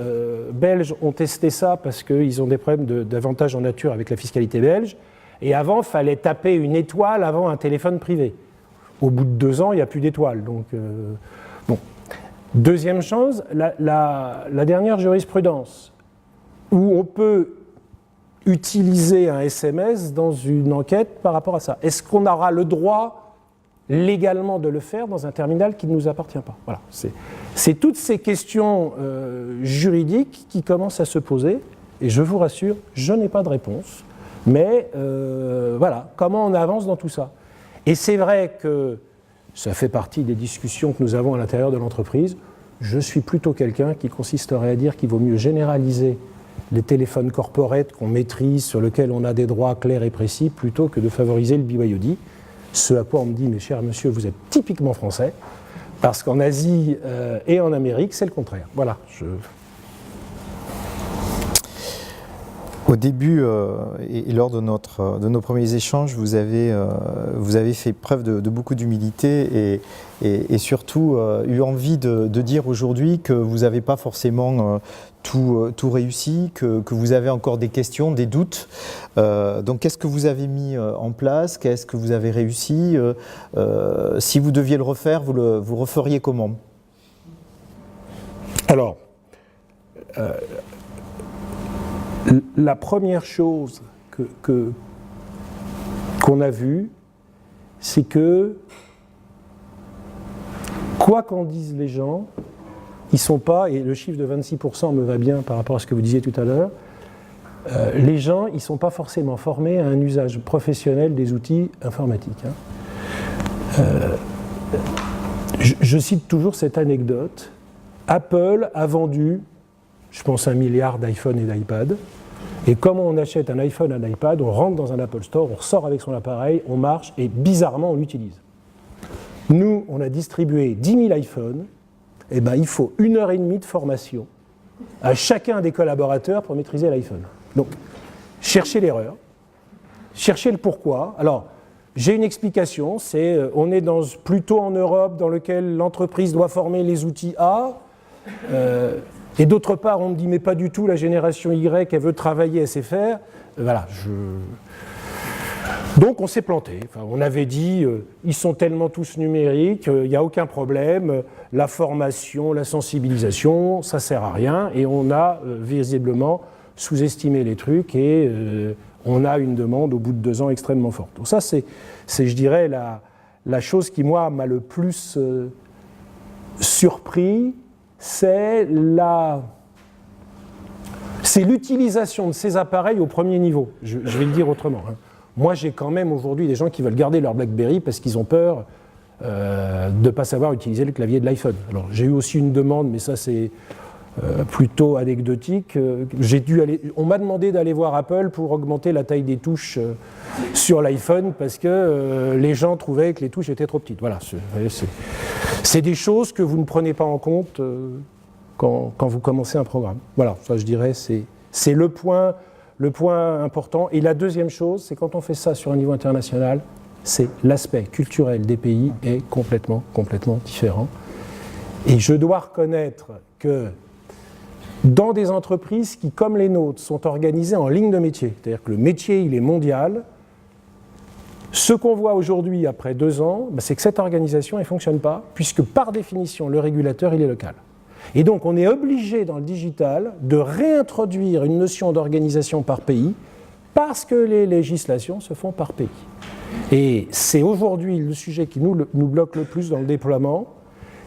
belges ont testé ça parce qu'ils ont des problèmes d'avantages en nature avec la fiscalité belge, et avant, il fallait taper une étoile avant un téléphone privé. Au bout de 2 ans, il n'y a plus d'étoiles. Donc, bon. Deuxième chose, la dernière jurisprudence, où on peut utiliser un SMS dans une enquête par rapport à ça. Est-ce qu'on aura le droit légalement de le faire dans un terminal qui ne nous appartient pas ? Voilà. C'est toutes ces questions juridiques qui commencent à se poser, et je vous rassure, je n'ai pas de réponse, mais voilà, comment on avance dans tout ça ? Et c'est vrai que ça fait partie des discussions que nous avons à l'intérieur de l'entreprise. Je suis plutôt quelqu'un qui consisterait à dire qu'il vaut mieux généraliser les téléphones corporate qu'on maîtrise, sur lesquels on a des droits clairs et précis, plutôt que de favoriser le BYOD. Ce à quoi on me dit, mais cher monsieur, vous êtes typiquement français, Parce qu'en Asie et en Amérique, c'est le contraire. Voilà. Au début et lors de nos premiers échanges, vous avez fait preuve de beaucoup d'humilité et surtout eu envie de dire aujourd'hui que vous n'avez pas forcément tout réussi, que vous avez encore des questions, des doutes. Donc qu'est-ce que vous avez mis en place? Qu'est-ce que vous avez réussi? Si vous deviez le refaire, vous referiez comment? Alors, la première chose qu'on a vue, c'est que, quoi qu'en disent les gens, ils ne sont pas, et le chiffre de 26% me va bien par rapport à ce que vous disiez tout à l'heure, les gens, ils ne sont pas forcément formés à un usage professionnel des outils informatiques. Je cite toujours cette anecdote. Apple a vendu, je pense, 1 milliard d'iPhone et d'iPad. Et comme on achète un iPhone, un iPad, on rentre dans un Apple Store, on ressort avec son appareil, on marche et bizarrement on l'utilise. Nous, on a distribué 10 000 iPhones, et ben, il faut 1h30 de formation à chacun des collaborateurs pour maîtriser l'iPhone. Donc, cherchez l'erreur, cherchez le pourquoi. Alors, j'ai une explication, c'est on est plutôt en Europe dans lequel l'entreprise doit former les outils A. Et d'autre part, on me dit, mais pas du tout, la génération Y, elle veut travailler, elle sait faire. Voilà, Donc on s'est planté. Enfin, on avait dit, ils sont tellement tous numériques, il n'y a aucun problème, la formation, la sensibilisation, ça ne sert à rien. Et on a visiblement sous-estimé les trucs et on a une demande au bout de 2 ans extrêmement forte. Donc ça, c'est je dirais, la chose qui, moi, m'a le plus surpris. C'est l'utilisation de ces appareils au premier niveau. Je vais le dire autrement. Moi, j'ai quand même aujourd'hui des gens qui veulent garder leur BlackBerry parce qu'ils ont peur de ne pas savoir utiliser le clavier de l'iPhone. Alors, j'ai eu aussi une demande, mais ça, c'est plutôt anecdotique. On m'a demandé d'aller voir Apple pour augmenter la taille des touches sur l'iPhone parce que les gens trouvaient que les touches étaient trop petites. Voilà, c'est des choses que vous ne prenez pas en compte quand vous commencez un programme. Voilà, ça je dirais, c'est le point important. Et la deuxième chose, c'est quand on fait ça sur un niveau international, c'est l'aspect culturel des pays est complètement différent. Et je dois reconnaître que dans des entreprises qui, comme les nôtres, sont organisées en ligne de métier, c'est-à-dire que le métier, il est mondial, ce qu'on voit aujourd'hui, après 2 ans, c'est que cette organisation, elle ne fonctionne pas, puisque par définition, le régulateur, il est local. Et donc, on est obligé, dans le digital, de réintroduire une notion d'organisation par pays, parce que les législations se font par pays. Et c'est aujourd'hui le sujet qui nous bloque le plus dans le déploiement,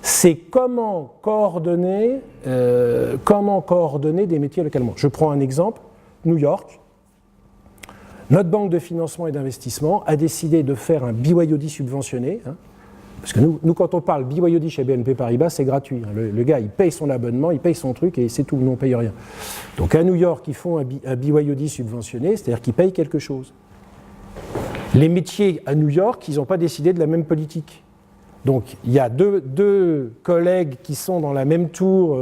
c'est comment coordonner des métiers localement. Je prends un exemple, New York. Notre banque de financement et d'investissement a décidé de faire un BYOD subventionné, parce que nous, quand on parle BYOD chez BNP Paribas, c'est gratuit. Le gars, il paye son abonnement, il paye son truc et c'est tout, nous on ne paye rien. Donc à New York, ils font un BYOD subventionné, c'est-à-dire qu'ils payent quelque chose. Les métiers à New York, ils n'ont pas décidé de la même politique. Donc il y a deux collègues qui sont dans la même tour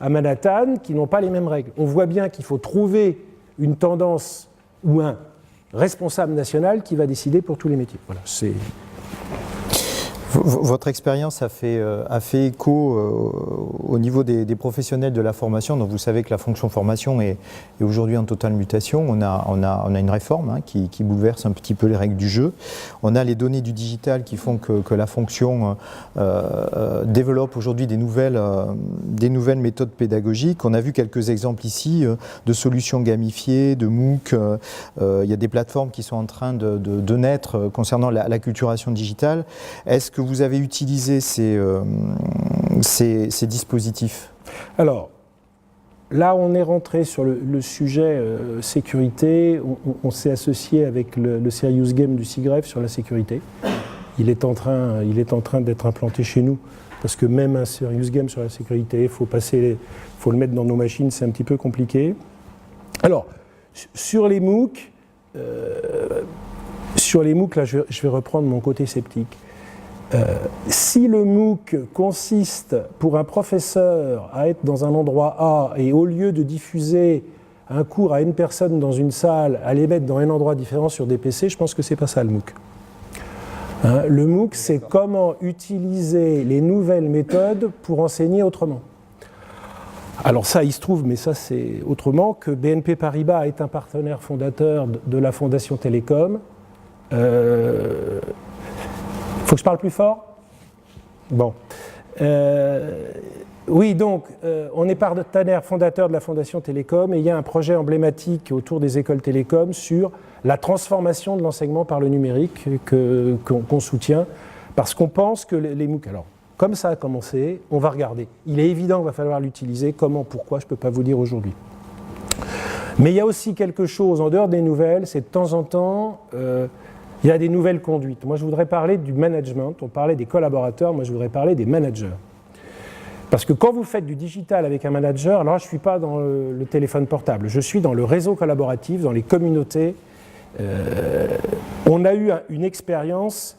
à Manhattan qui n'ont pas les mêmes règles. On voit bien qu'il faut trouver une tendance ou un responsable national qui va décider pour tous les métiers. Voilà, c'est... Votre expérience a fait écho au niveau des professionnels de la formation. Donc vous savez que la fonction formation est aujourd'hui en totale mutation. On a une réforme qui bouleverse un petit peu les règles du jeu. On a les données du digital qui font que la fonction développe aujourd'hui des nouvelles méthodes pédagogiques. On a vu quelques exemples ici de solutions gamifiées, de MOOC. Il y a des plateformes qui sont en train de naître concernant la culturation digitale. Est-ce que vous avez utilisé ces dispositifs? Alors, là, on est rentré sur le sujet sécurité. On s'est associé avec le Serious Game du SIGREF sur la sécurité. Il est en train d'être implanté chez nous, parce que même un Serious Game sur la sécurité, il faut le mettre dans nos machines, c'est un petit peu compliqué. Alors, sur les MOOC, là, je vais reprendre mon côté sceptique. Si le MOOC consiste pour un professeur à être dans un endroit A et au lieu de diffuser un cours à une personne dans une salle, à les mettre dans un endroit différent sur des PC, je pense que c'est pas ça le MOOC. Hein, le MOOC, c'est comment utiliser les nouvelles méthodes pour enseigner autrement. Alors ça, il se trouve, mais ça c'est autrement, que BNP Paribas est un partenaire fondateur de la Fondation Télécom. Faut que je parle plus fort ? Bon. Oui, donc, on est partenaire fondateur de la Fondation Télécom et il y a un projet emblématique autour des écoles télécom sur la transformation de l'enseignement par le numérique qu'on soutient, parce qu'on pense que les MOOC... Alors, comme ça a commencé, on va regarder. Il est évident qu'il va falloir l'utiliser. Comment, pourquoi, je ne peux pas vous dire aujourd'hui. Mais il y a aussi quelque chose, en dehors des nouvelles, c'est de temps en temps, il y a des nouvelles conduites. Moi, je voudrais parler du management. On parlait des collaborateurs, moi, je voudrais parler des managers. Parce que quand vous faites du digital avec un manager, alors là, je ne suis pas dans le téléphone portable, je suis dans le réseau collaboratif, dans les communautés. On a eu une expérience...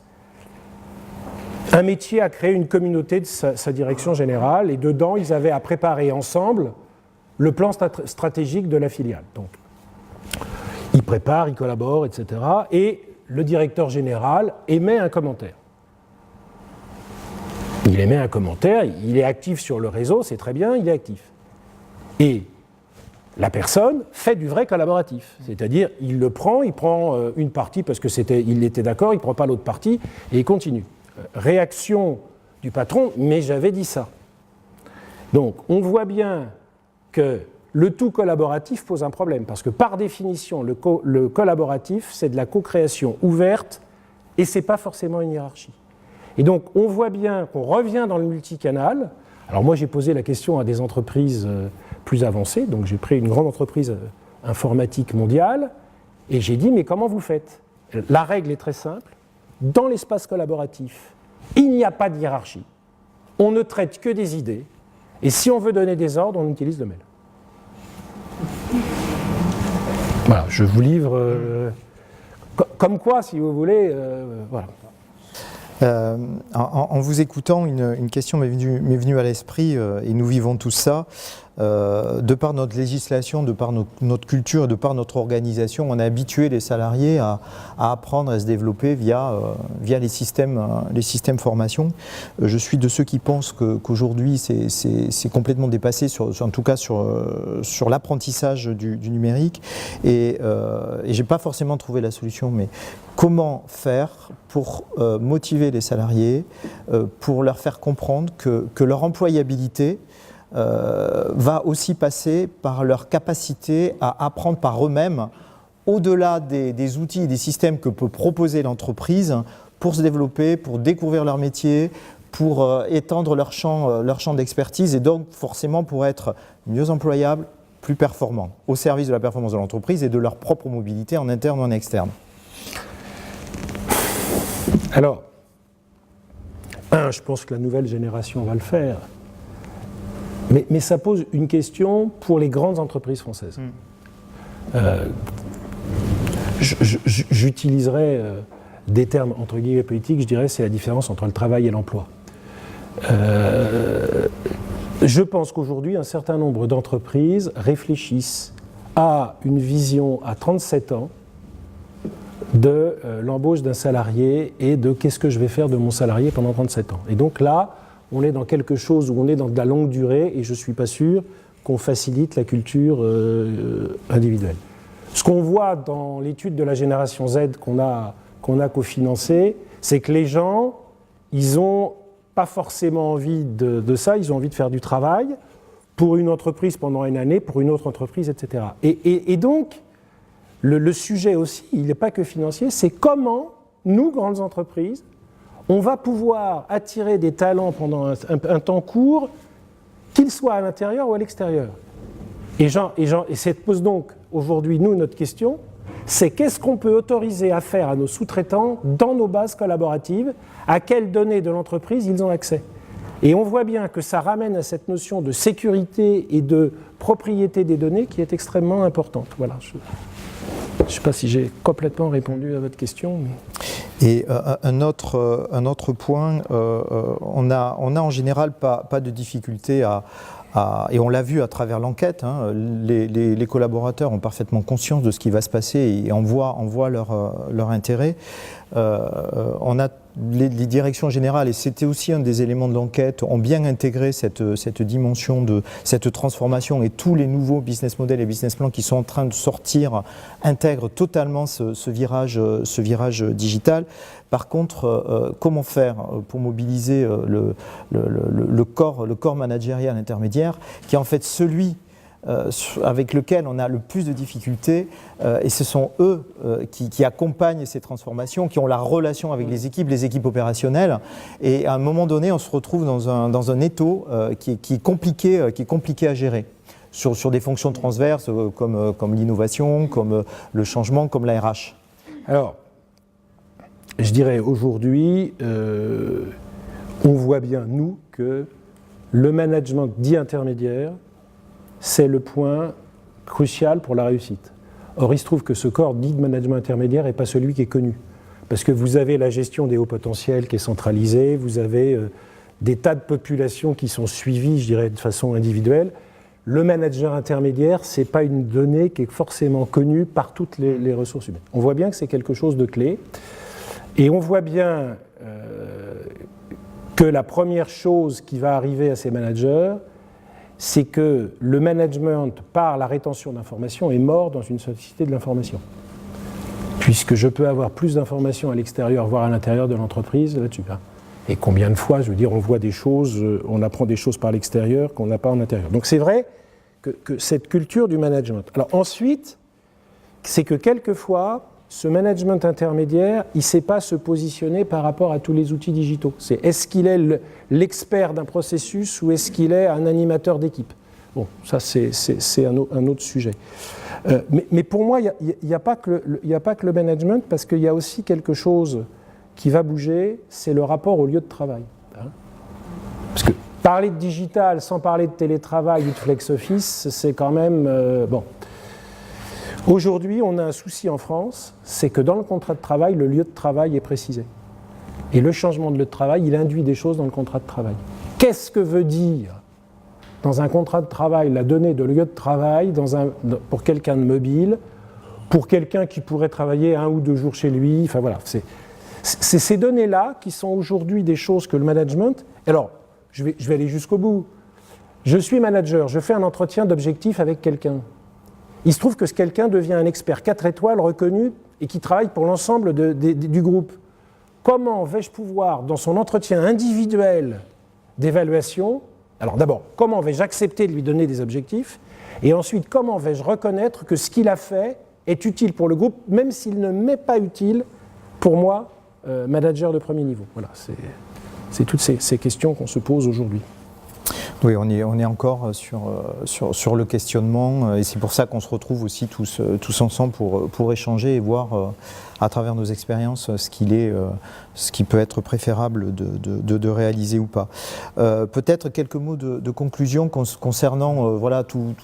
Un métier a créé une communauté de sa direction générale et dedans, ils avaient à préparer ensemble le plan stratégique de la filiale. Donc, ils préparent, ils collaborent, etc. Et le directeur général émet un commentaire. Il émet un commentaire, il est actif sur le réseau, c'est très bien, il est actif. Et la personne fait du vrai collaboratif. C'est-à-dire, il prend une partie parce qu'il était d'accord, il ne prend pas l'autre partie et il continue. Réaction du patron, mais j'avais dit ça. Donc, on voit bien que le tout collaboratif pose un problème, parce que par définition, le collaboratif, c'est de la co-création ouverte, et ce n'est pas forcément une hiérarchie. Et donc, on voit bien qu'on revient dans le multicanal. Alors moi, j'ai posé la question à des entreprises plus avancées, donc j'ai pris une grande entreprise informatique mondiale, et j'ai dit, mais comment vous faites ? La règle est très simple. Dans l'espace collaboratif, il n'y a pas de hiérarchie. On ne traite que des idées. Et si on veut donner des ordres, on utilise le mail. Voilà, je vous livre comme quoi, si vous voulez, voilà. En vous écoutant, une question m'est venue à l'esprit, et nous vivons tous ça. De par notre législation, de par notre culture et de par notre organisation, on a habitué les salariés à apprendre, à se développer via les systèmes formation. Je suis de ceux qui pensent qu'aujourd'hui c'est complètement dépassé, en tout cas sur l'apprentissage du numérique, et j'ai pas forcément trouvé la solution, mais comment faire pour motiver les salariés, pour leur faire comprendre que leur employabilité va aussi passer par leur capacité à apprendre par eux-mêmes, au-delà des outils et des systèmes que peut proposer l'entreprise pour se développer, pour découvrir leur métier, pour étendre leur champ d'expertise et donc forcément pour être mieux employables, plus performants, au service de la performance de l'entreprise et de leur propre mobilité en interne ou en externe. Alors, je pense que la nouvelle génération va le faire. Mais ça pose une question pour les grandes entreprises françaises. J'utiliserai des termes entre guillemets politiques, je dirais c'est la différence entre le travail et l'emploi. Je pense qu'aujourd'hui, un certain nombre d'entreprises réfléchissent à une vision à 37 ans de l'embauche d'un salarié et de qu'est-ce que je vais faire de mon salarié pendant 37 ans. Et donc là, on est dans quelque chose où on est dans de la longue durée et je ne suis pas sûr qu'on facilite la culture individuelle. Ce qu'on voit dans l'étude de la génération Z qu'on a cofinancée, c'est que les gens, ils n'ont pas forcément envie de ça, ils ont envie de faire du travail pour une entreprise pendant une année, pour une autre entreprise, etc. Et donc, le sujet aussi, il n'est pas que financier, c'est comment, nous, grandes entreprises, on va pouvoir attirer des talents pendant un temps court, qu'ils soient à l'intérieur ou à l'extérieur. Et ça pose donc aujourd'hui, nous, notre question, c'est qu'est-ce qu'on peut autoriser à faire à nos sous-traitants dans nos bases collaboratives, à quelles données de l'entreprise ils ont accès. Et on voit bien que ça ramène à cette notion de sécurité et de propriété des données qui est extrêmement importante. Voilà. Je ne sais pas si j'ai complètement répondu à votre question. Mais... Et un autre point, on a en général pas de difficulté et on l'a vu à travers l'enquête, hein, les collaborateurs ont parfaitement conscience de ce qui va se passer et on voit leur intérêt. On a les directions générales, et c'était aussi un des éléments de l'enquête, ont bien intégré cette dimension de cette transformation, et tous les nouveaux business models et business plans qui sont en train de sortir intègrent totalement ce virage digital. Par contre, comment faire pour mobiliser le corps managérial intermédiaire, qui est en fait celui avec lequel on a le plus de difficultés, et ce sont eux qui accompagnent ces transformations, qui ont la relation avec les équipes opérationnelles, et à un moment donné on se retrouve dans un étau qui est compliqué à gérer sur des fonctions transverses comme l'innovation, comme le changement, comme la RH. Alors, je dirais aujourd'hui, on voit bien, nous, que le management dit intermédiaire, c'est le point crucial pour la réussite. Or, il se trouve que ce corps dit de management intermédiaire n'est pas celui qui est connu. Parce que vous avez la gestion des hauts potentiels qui est centralisée, vous avez des tas de populations qui sont suivies, je dirais, de façon individuelle. Le manager intermédiaire, ce n'est pas une donnée qui est forcément connue par toutes les ressources humaines. On voit bien que c'est quelque chose de clé. Et on voit bien que la première chose qui va arriver à ces managers, c'est que le management par la rétention d'informations est mort dans une société de l'information. Puisque je peux avoir plus d'informations à l'extérieur, voire à l'intérieur de l'entreprise, là-dessus. Et combien de fois, je veux dire, on voit des choses, on apprend des choses par l'extérieur qu'on n'a pas en intérieur. Donc c'est vrai que cette culture du management. Alors ensuite, c'est que quelquefois, ce management intermédiaire, il ne sait pas se positionner par rapport à tous les outils digitaux. Est-ce qu'il est l'expert d'un processus ou est-ce qu'il est un animateur d'équipe? Bon, ça c'est un autre sujet. Mais pour moi, il n'y a pas que le management, parce qu'il y a aussi quelque chose qui va bouger, c'est le rapport au lieu de travail. Parce que parler de digital sans parler de télétravail ou de flex office, c'est quand même... bon. Aujourd'hui, on a un souci en France, c'est que dans le contrat de travail, le lieu de travail est précisé. Et le changement de lieu de travail, il induit des choses dans le contrat de travail. Qu'est-ce que veut dire, dans un contrat de travail, la donnée de lieu de travail pour quelqu'un de mobile, pour quelqu'un qui pourrait travailler 1 ou 2 jours chez lui? Enfin voilà, c'est ces données-là qui sont aujourd'hui des choses que le management... Alors, je vais aller jusqu'au bout. Je suis manager, je fais un entretien d'objectifs avec quelqu'un. Il se trouve que ce quelqu'un devient un expert 4 étoiles reconnu et qui travaille pour l'ensemble du groupe. Comment vais-je pouvoir, dans son entretien individuel d'évaluation, alors d'abord, comment vais-je accepter de lui donner des objectifs, et ensuite, comment vais-je reconnaître que ce qu'il a fait est utile pour le groupe, même s'il ne m'est pas utile pour moi, manager de premier niveau. Voilà, c'est toutes ces questions qu'on se pose aujourd'hui. Oui, on est encore sur le questionnement, et c'est pour ça qu'on se retrouve aussi tous ensemble pour échanger et voir à travers nos expériences ce qui peut être préférable de réaliser ou pas. Peut-être quelques mots de conclusion concernant voilà, tous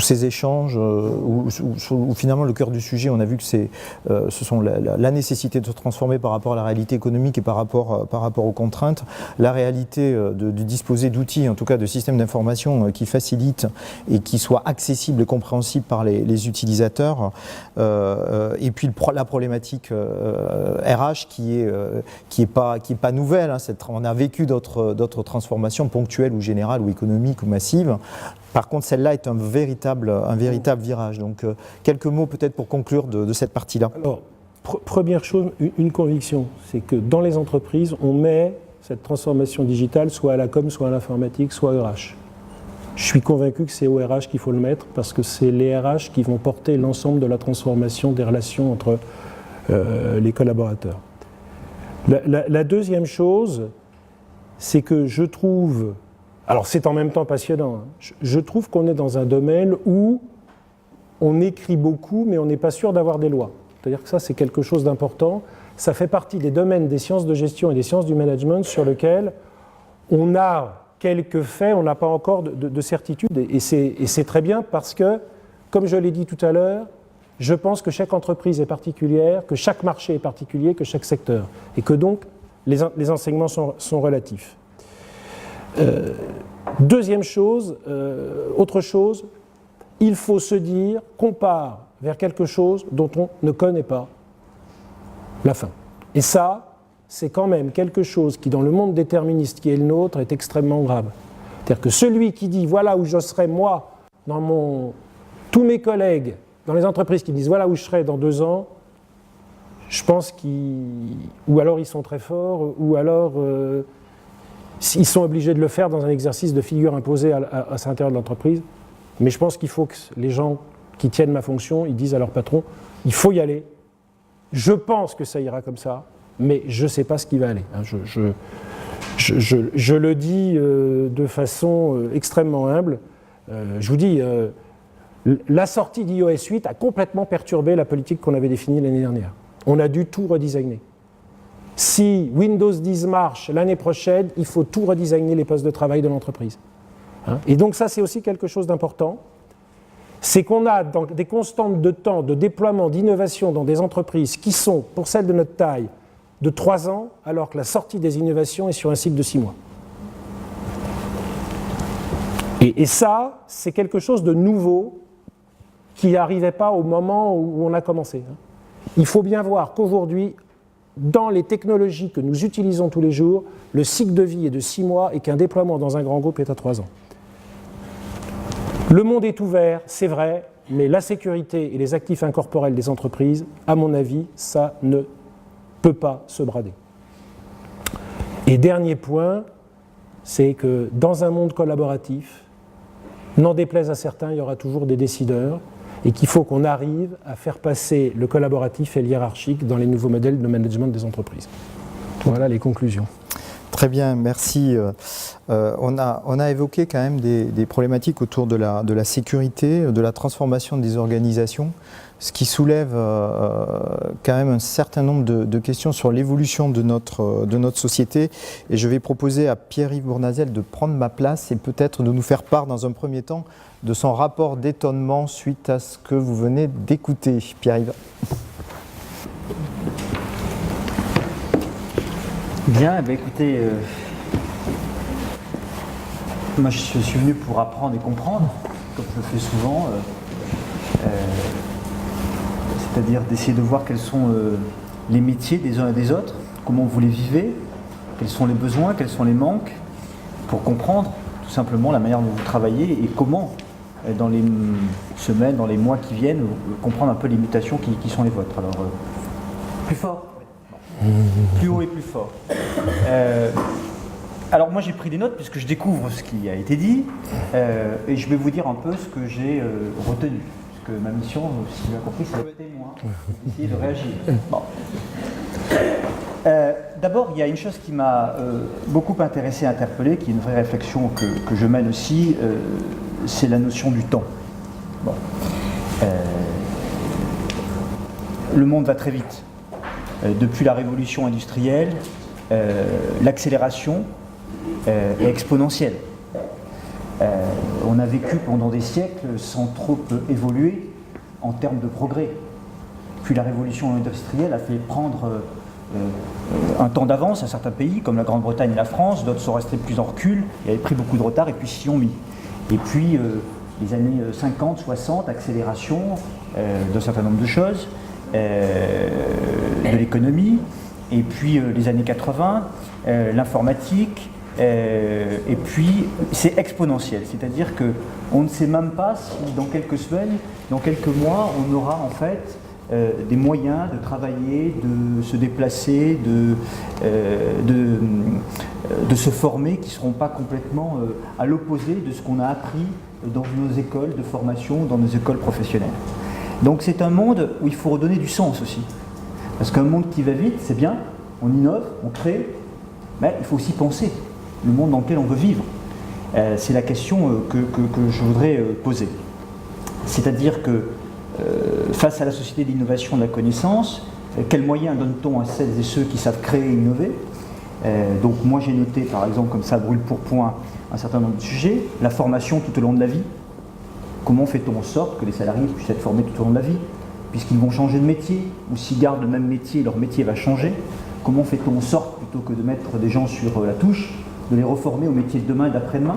ces échanges où finalement le cœur du sujet, on a vu que ce sont la nécessité de se transformer par rapport à la réalité économique et par rapport aux contraintes, la réalité de disposer d'outils, en tout cas de systèmes d'information qui facilitent et qui soient accessibles et compréhensibles par les utilisateurs, et puis la problématique RH qui est pas nouvelle. Hein, on a vécu d'autres transformations ponctuelles ou générales ou économiques ou massives. Par contre, celle-là est un véritable virage. Donc, quelques mots peut-être pour conclure de cette partie-là. Alors, première chose, une conviction, c'est que dans les entreprises, on met cette transformation digitale soit à la com, soit à l'informatique, soit au RH. Je suis convaincu que c'est au RH qu'il faut le mettre, parce que c'est les RH qui vont porter l'ensemble de la transformation des relations entre les collaborateurs. La deuxième chose, c'est que je trouve, alors c'est en même temps passionnant, hein, je trouve qu'on est dans un domaine où on écrit beaucoup, mais on n'est pas sûr d'avoir des lois. C'est-à-dire que ça, c'est quelque chose d'important. Ça fait partie des domaines des sciences de gestion et des sciences du management sur lesquels on a quelques faits, on n'a pas encore de certitude. Et c'est très bien parce que, comme je l'ai dit tout à l'heure, je pense que chaque entreprise est particulière, que chaque marché est particulier, que chaque secteur, et que donc les enseignements sont relatifs. Deuxième chose, autre chose, il faut se dire qu'on part vers quelque chose dont on ne connaît pas la fin. Et ça, c'est quand même quelque chose qui, dans le monde déterministe qui est le nôtre, est extrêmement grave. C'est-à-dire que celui qui dit « voilà où je serai moi », tous mes collègues dans les entreprises qui disent « voilà où je serai dans 2 ans », je pense ou alors ils sont très forts, ou alors ils sont obligés de le faire dans un exercice de figure imposée à l'intérieur de l'entreprise. Mais je pense qu'il faut que les gens qui tiennent ma fonction, ils disent à leur patron « il faut y aller, je pense que ça ira comme ça, mais je ne sais pas ce qui va aller ». Je le dis de façon extrêmement humble. Je vous dis, la sortie d'iOS 8 a complètement perturbé la politique qu'on avait définie l'année dernière. On a dû tout redesigner. Si Windows 10 marche l'année prochaine, il faut tout redesigner les postes de travail de l'entreprise. Et donc ça, c'est aussi quelque chose d'important. C'est qu'on a des constantes de temps, de déploiement, d'innovation dans des entreprises qui sont, pour celles de notre taille, de 3 ans, alors que la sortie des innovations est sur un cycle de 6 mois. Et ça, c'est quelque chose de nouveau qui n'arrivait pas au moment où on a commencé. Il faut bien voir qu'aujourd'hui, dans les technologies que nous utilisons tous les jours, le cycle de vie est de 6 mois et qu'un déploiement dans un grand groupe est à 3 ans. Le monde est ouvert, c'est vrai, mais la sécurité et les actifs incorporels des entreprises, à mon avis, ça ne peut pas se brader. Et dernier point, c'est que dans un monde collaboratif, n'en déplaise à certains, il y aura toujours des décideurs et qu'il faut qu'on arrive à faire passer le collaboratif et le hiérarchique dans les nouveaux modèles de management des entreprises. Voilà les conclusions. Très bien, merci. On a évoqué quand même des problématiques autour de la sécurité, de la transformation des organisations, ce qui soulève quand même un certain nombre de questions sur l'évolution de notre société. Et je vais proposer à Pierre-Yves Bournazel de prendre ma place et peut-être de nous faire part dans un premier temps de son rapport d'étonnement suite à ce que vous venez d'écouter. Pierre-Yves. Bien, écoutez, moi je suis venu pour apprendre et comprendre, comme je le fais souvent, c'est-à-dire d'essayer de voir quels sont les métiers des uns et des autres, comment vous les vivez, quels sont les besoins, quels sont les manques, pour comprendre tout simplement la manière dont vous travaillez et comment, dans les semaines, dans les mois qui viennent, comprendre un peu les mutations qui sont les vôtres. Alors, plus fort. Plus haut et plus fort. Alors moi j'ai pris des notes puisque je découvre ce qui a été dit et je vais vous dire un peu ce que j'ai retenu. Parce que ma mission, si vous l'avez compris, c'est d'être témoin, d'essayer de réagir. Bon. D'abord, il y a une chose qui m'a beaucoup intéressé et interpellé, qui est une vraie réflexion que je mène aussi, c'est la notion du temps. Bon. Le monde va très vite. Depuis la révolution industrielle, l'accélération est exponentielle. On a vécu pendant des siècles sans trop évoluer en termes de progrès. Puis la révolution industrielle a fait prendre un temps d'avance à certains pays, comme la Grande-Bretagne et la France, d'autres sont restés plus en recul, et avaient pris beaucoup de retard et puis s'y ont mis. Et puis les années 50, 60, accélération d'un certain nombre de choses. De l'économie, et puis les années 80, l'informatique, et puis c'est exponentiel, c'est-à-dire qu'on ne sait même pas si dans quelques semaines, dans quelques mois, on aura en fait des moyens de travailler, de se déplacer, de se former qui ne seront pas complètement à l'opposé de ce qu'on a appris dans nos écoles de formation, dans nos écoles professionnelles. Donc c'est un monde où il faut redonner du sens aussi. Parce qu'un monde qui va vite, c'est bien, on innove, on crée, mais il faut aussi penser le monde dans lequel on veut vivre. C'est la question que je voudrais poser. C'est-à-dire que face à la société de l'innovation de la connaissance, quels moyens donne-t-on à celles et ceux qui savent créer et innover? Donc moi j'ai noté par exemple comme ça brûle pour point un certain nombre de sujets, la formation tout au long de la vie. Comment fait-on en sorte que les salariés puissent être formés tout au long de la vie, puisqu'ils vont changer de métier, ou s'ils gardent le même métier, leur métier va changer. Comment fait-on en sorte, plutôt que de mettre des gens sur la touche, de les reformer au métier de demain et d'après-demain?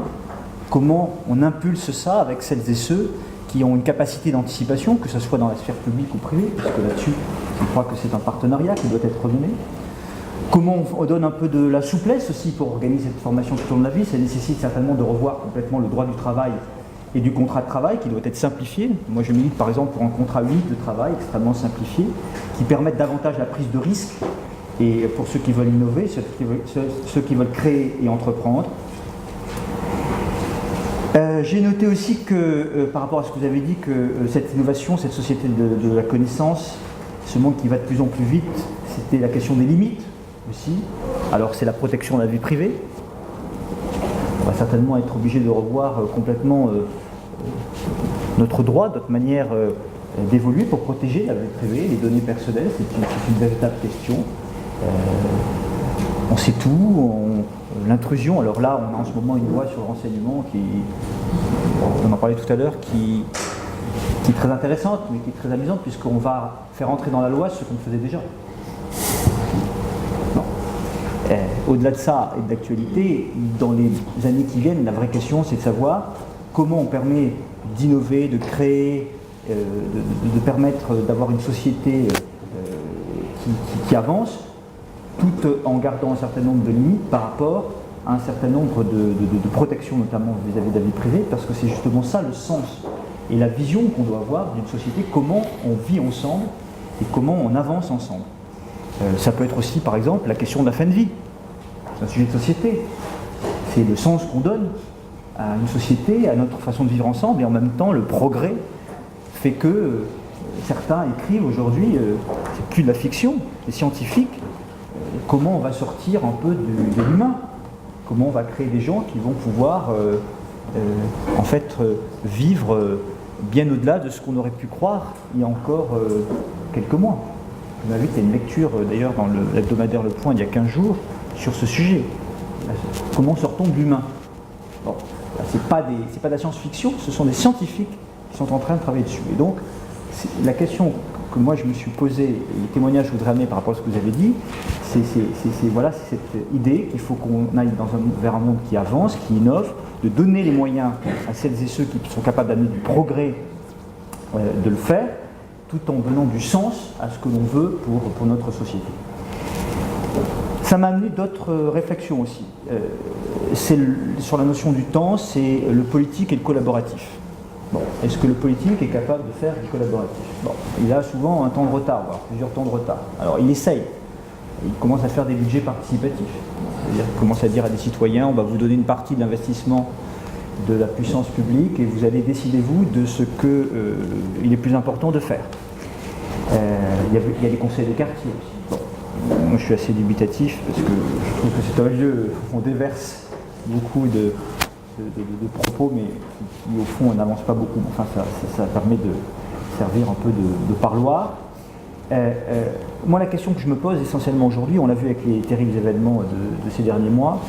Comment on impulse ça avec celles et ceux qui ont une capacité d'anticipation, que ce soit dans la sphère publique ou privée, puisque là-dessus, je crois que c'est un partenariat qui doit être redonné. Comment on donne un peu de la souplesse aussi pour organiser cette formation tout au long de la vie? Ça nécessite certainement de revoir complètement le droit du travail et du contrat de travail qui doit être simplifié. Moi je milite par exemple pour un contrat unique de travail extrêmement simplifié qui permette davantage la prise de risque et pour ceux qui veulent innover, ceux qui veulent créer et entreprendre. J'ai noté aussi que par rapport à ce que vous avez dit, que cette innovation, cette société de la connaissance, ce monde qui va de plus en plus vite, c'était la question des limites aussi. Alors c'est la protection de la vie privée. On va certainement être obligé de revoir complètement notre droit, notre manière d'évoluer pour protéger la vie privée, les données personnelles. C'est une véritable question. On sait tout, l'intrusion. Alors là, on a en ce moment une loi sur le renseignement qui, on en parlait tout à l'heure, qui est très intéressante, mais qui est très amusante, puisqu'on va faire entrer dans la loi ce qu'on faisait déjà. Au-delà de ça et de l'actualité, dans les années qui viennent, la vraie question, c'est de savoir comment on permet d'innover, de créer, de permettre d'avoir une société qui avance, tout en gardant un certain nombre de limites par rapport à un certain nombre de protections, notamment vis-à-vis de la vie privée, parce que c'est justement ça le sens et la vision qu'on doit avoir d'une société, comment on vit ensemble et comment on avance ensemble. Ça peut être aussi, par exemple, la question de la fin de vie. C'est un sujet de société. C'est le sens qu'on donne à une société, à notre façon de vivre ensemble, et en même temps, le progrès fait que certains écrivent aujourd'hui, c'est plus de la fiction, les scientifiques, comment on va sortir un peu de l'humain, comment on va créer des gens qui vont pouvoir en fait vivre bien au-delà de ce qu'on aurait pu croire il y a encore quelques mois. Je m'invite à une lecture d'ailleurs dans l'hebdomadaire Le Point il y a 15 jours sur ce sujet. Comment sort-on de l'humain? Bon, c'est pas de la science-fiction, ce sont des scientifiques qui sont en train de travailler dessus. Et donc, la question que moi je me suis posée, et les témoignages que je voudrais amener par rapport à ce que vous avez dit, c'est cette idée qu'il faut qu'on aille vers un monde qui avance, qui innove, de donner les moyens à celles et ceux qui sont capables d'amener du progrès, de le faire, tout en donnant du sens à ce que l'on veut pour notre société. Ça m'a amené d'autres réflexions aussi. Sur la notion du temps, c'est le politique et le collaboratif. Bon, est-ce que le politique est capable de faire du collaboratif? Bon, il a souvent un temps de retard, voire plusieurs temps de retard. Alors il essaye. Il commence à faire des budgets participatifs. C'est-à-dire qu'il commence à dire à des citoyens, on va vous donner une partie de l'investissement de la puissance publique et vous allez décider vous de ce qu'il est plus important de faire. Il y a des conseils de quartier aussi. Bon, moi je suis assez dubitatif parce que je trouve que c'est un lieu où on déverse beaucoup de propos, mais qui au fond n'avance pas beaucoup. Enfin, ça permet de servir un peu de parloir. Moi, la question que je me pose essentiellement aujourd'hui, on l'a vu avec les terribles événements de ces derniers mois,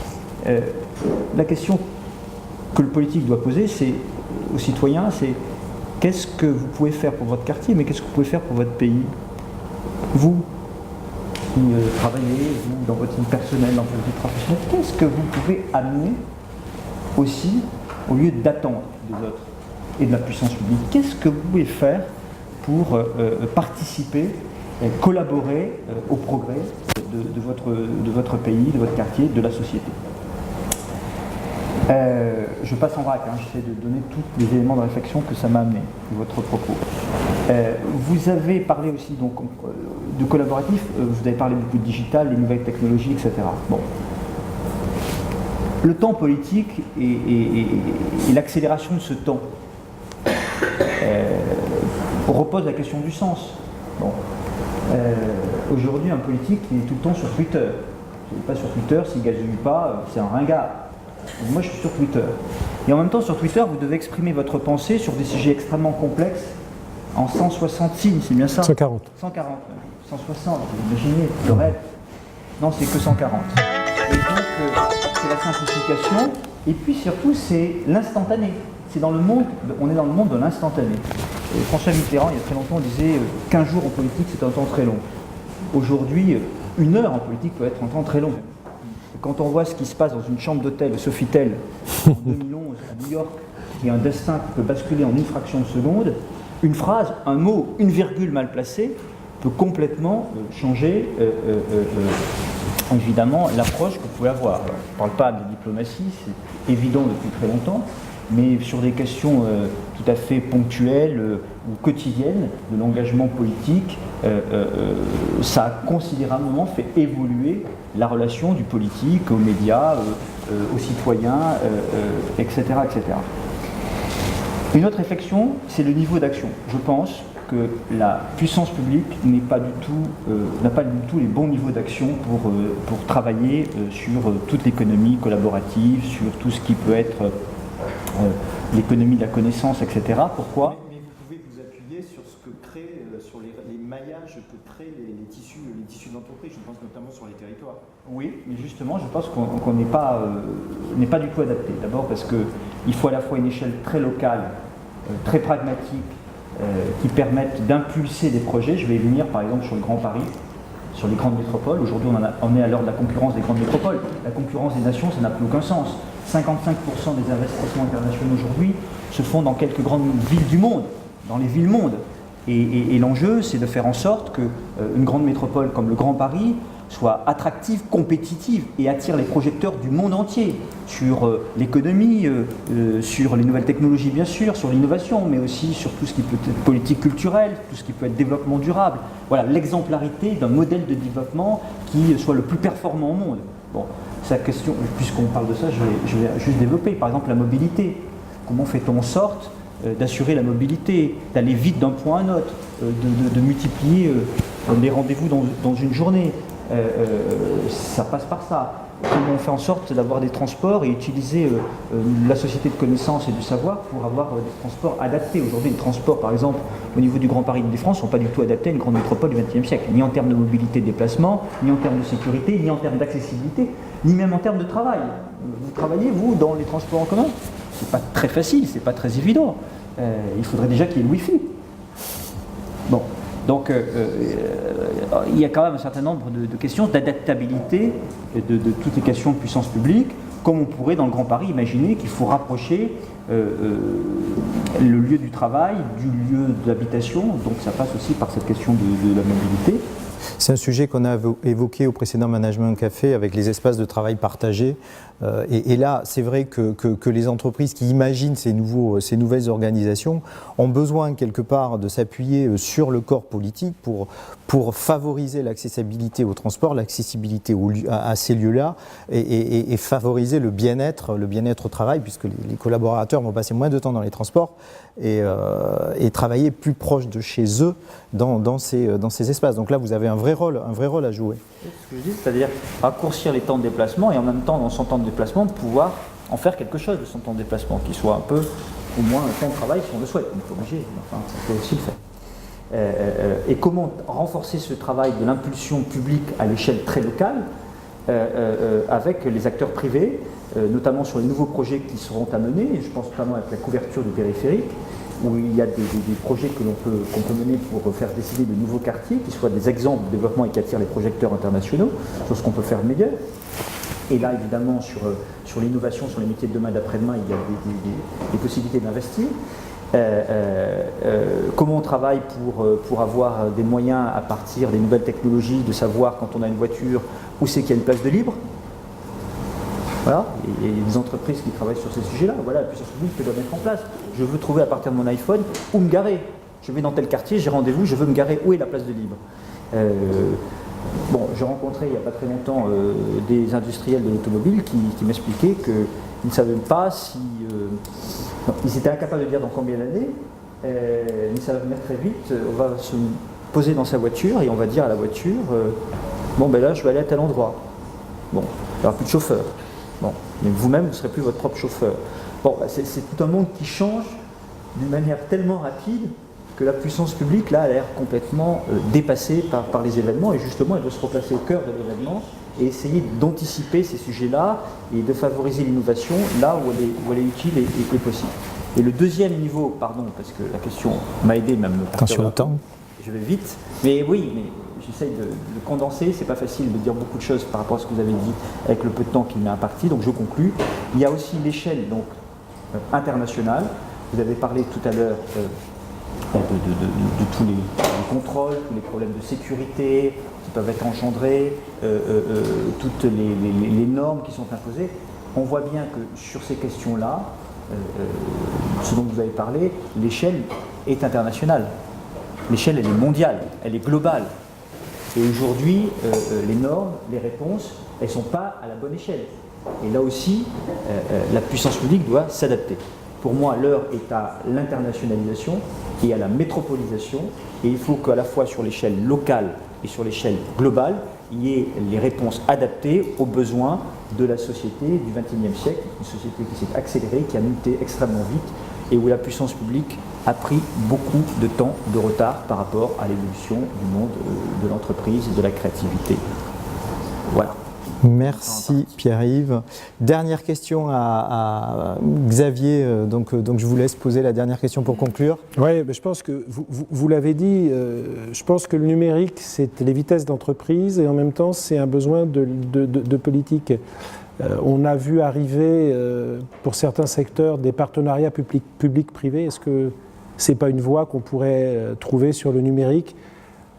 la question que le politique doit poser aux citoyens, c'est qu'est-ce que vous pouvez faire pour votre quartier, mais qu'est-ce que vous pouvez faire pour votre pays? Vous qui travaillez, vous, dans votre vie personnelle, dans votre vie professionnelle, qu'est-ce que vous pouvez amener aussi, au lieu d'attendre des autres et de la puissance publique? Qu'est-ce que vous pouvez faire pour participer, collaborer au progrès de votre pays, de votre quartier, de la société? Je passe en vrac, j'essaie de donner tous les éléments de réflexion que ça m'a amené, votre propos. Vous avez parlé aussi donc, de collaboratif, vous avez parlé beaucoup de digital, les nouvelles technologies, etc. Bon. Le temps politique et l'accélération de ce temps repose la question du sens. Bon. Aujourd'hui, un politique il est tout le temps sur Twitter. S'il n'est pas sur Twitter, s'il ne gazouille pas, c'est un ringard. Donc moi, je suis sur Twitter. Et en même temps, sur Twitter, vous devez exprimer votre pensée sur des sujets extrêmement complexes en 160 signes, c'est bien ça? 140. 140, 160, vous imaginez, le rêve. Non, c'est que 140. Et donc, c'est la simplification, et puis surtout, c'est l'instantané. On est dans le monde de l'instantané. François Mitterrand, il y a très longtemps, disait 15 jours en politique, c'est un temps très long. Aujourd'hui, 1 heure en politique peut être un temps très long. Quand on voit ce qui se passe dans une chambre d'hôtel, Sofitel, en 2011 à New York, et un destin qui peut basculer en une fraction de seconde, une phrase, un mot, une virgule mal placée peut complètement changer évidemment l'approche que vous pouvez avoir. Je ne parle pas de diplomatie, c'est évident depuis très longtemps, mais sur des questions tout à fait ponctuelles ou quotidiennes de l'engagement politique, ça a considérablement fait évoluer la relation du politique aux médias, aux citoyens, etc., etc. Une autre réflexion, c'est le niveau d'action. Je pense que la puissance publique n'a pas du tout les bons niveaux d'action pour travailler sur toute l'économie collaborative, sur tout ce qui peut être l'économie de la connaissance, etc. Pourquoi ? Mais vous pouvez vous appuyer sur ce que crée, sur les maillages que créent les tissus d'entreprise, je pense notamment sur les territoires. Oui, mais justement, je pense qu'on n'est pas du tout adapté. D'abord parce qu'il faut à la fois une échelle très locale, très pragmatique, qui permettent d'impulser des projets. Je vais y venir par exemple sur le Grand Paris, sur les grandes métropoles. Aujourd'hui, on est à l'heure de la concurrence des grandes métropoles. La concurrence des nations, ça n'a plus aucun sens. 55% des investissements internationaux aujourd'hui se font dans quelques grandes villes du monde, dans les villes-mondes. Et l'enjeu, c'est de faire en sorte qu'une grande métropole comme le Grand Paris soit attractive, compétitive et attire les projecteurs du monde entier sur l'économie, sur les nouvelles technologies bien sûr, sur l'innovation, mais aussi sur tout ce qui peut être politique culturelle, tout ce qui peut être développement durable. Voilà, l'exemplarité d'un modèle de développement qui soit le plus performant au monde. Bon, c'est la question, puisqu'on parle de ça, je vais juste développer. Par exemple, la mobilité. Comment fait-on en sorte d'assurer la mobilité, d'aller vite d'un point à un autre, de multiplier les rendez-vous dans une journée. Ça passe par ça. Comment on fait en sorte d'avoir des transports et utiliser la société de connaissances et du savoir pour avoir des transports adaptés. Aujourd'hui, les transports, par exemple, au niveau du Grand Paris de France, ne sont pas du tout adaptés à une grande métropole du XXe siècle, ni en termes de mobilité de déplacement, ni en termes de sécurité, ni en termes d'accessibilité, ni même en termes de travail. Vous travaillez, vous, dans les transports en commun ? C'est pas très facile, c'est pas très évident. Il faudrait déjà qu'il y ait le Wi-Fi. Bon. Donc, il y a quand même un certain nombre de questions d'adaptabilité de toutes les questions de puissance publique, comme on pourrait dans le Grand Paris imaginer qu'il faut rapprocher le lieu du travail du lieu d'habitation, donc ça passe aussi par cette question de la mobilité. C'est un sujet qu'on a évoqué au précédent Management Café avec les espaces de travail partagés. Et là, c'est vrai que les entreprises qui imaginent ces nouvelles organisations ont besoin quelque part de s'appuyer sur le corps politique pour favoriser l'accessibilité au transport, l'accessibilité à ces lieux-là et favoriser le bien-être au travail, puisque les collaborateurs vont passer moins de temps dans les transports et travailler plus proche de chez eux dans ces espaces. Donc là, vous avez un vrai rôle à jouer. Ce que je dis, c'est-à-dire raccourcir les temps de déplacement et en même temps, dans son temps de déplacement, de pouvoir en faire quelque chose de son temps de déplacement, qui soit un peu, au moins, un temps de travail si on le souhaite. On n'est pas obligé, enfin, on peut aussi le faire. Et comment renforcer ce travail de l'impulsion publique à l'échelle très locale avec les acteurs privés, notamment sur les nouveaux projets qui seront à mener, je pense notamment avec la couverture du périphérique, où il y a des projets qu'on peut mener pour faire décider de nouveaux quartiers, qui soient des exemples de développement et qui attirent les projecteurs internationaux, sur ce qu'on peut faire de meilleur. Et là, évidemment, sur l'innovation, sur les métiers de demain, d'après-demain, il y a des possibilités d'investir. Comment on travaille pour avoir des moyens à partir des nouvelles technologies, de savoir quand on a une voiture où c'est qu'il y a une place de libre. Voilà, il y a des entreprises qui travaillent sur ces sujets-là. Voilà, la puissance publique peut le mettre en place. Je veux trouver à partir de mon iPhone où me garer. Je vais dans tel quartier, j'ai rendez-vous, je veux me garer, où est la place de libre. Bon, j'ai rencontré il n'y a pas très longtemps des industriels de l'automobile qui m'expliquaient qu'ils ne savaient pas si... ils étaient incapables de dire dans combien d'années, mais ça va venir très vite. On va se poser dans sa voiture et on va dire à la voiture bon, ben là, je vais aller à tel endroit. Bon, il n'y aura plus de chauffeur. Bon, mais vous-même, vous ne serez plus votre propre chauffeur. Bon, c'est tout un monde qui change d'une manière tellement rapide que la puissance publique, là, a l'air complètement dépassée par les événements, et justement, elle doit se replacer au cœur de l'événement et essayer d'anticiper ces sujets-là et de favoriser l'innovation là où elle est utile et possible. Et le deuxième niveau, pardon, parce que la question m'a aidé même. Attention au temps. Je vais vite, mais oui, mais j'essaye de condenser, c'est pas facile de dire beaucoup de choses par rapport à ce que vous avez dit avec le peu de temps qui m'est imparti, donc je conclus. Il y a aussi l'échelle donc internationale. Vous avez parlé tout à l'heure de tous les contrôles, tous les problèmes de sécurité qui peuvent être engendrés, toutes les normes qui sont imposées. On voit bien que sur ces questions-là, ce dont vous avez parlé, l'échelle est internationale. L'échelle, elle est mondiale, elle est globale. Et aujourd'hui, les normes, les réponses, elles ne sont pas à la bonne échelle. Et là aussi, la puissance publique doit s'adapter. Pour moi, l'heure est à l'internationalisation et à la métropolisation. Et il faut qu'à la fois sur l'échelle locale et sur l'échelle globale, il y ait les réponses adaptées aux besoins de la société du XXIe siècle, une société qui s'est accélérée, qui a muté extrêmement vite et où la puissance publique a pris beaucoup de temps de retard par rapport à l'évolution du monde de l'entreprise et de la créativité. Voilà. Merci Pierre-Yves. Dernière question à Xavier, donc je vous laisse poser la dernière question pour conclure. Oui, je pense que vous l'avez dit, je pense que le numérique, c'est les vitesses d'entreprise et en même temps, c'est un besoin de politique. On a vu arriver pour certains secteurs des partenariats publics-privés. Est-ce que ce n'est pas une voie qu'on pourrait trouver sur le numérique ?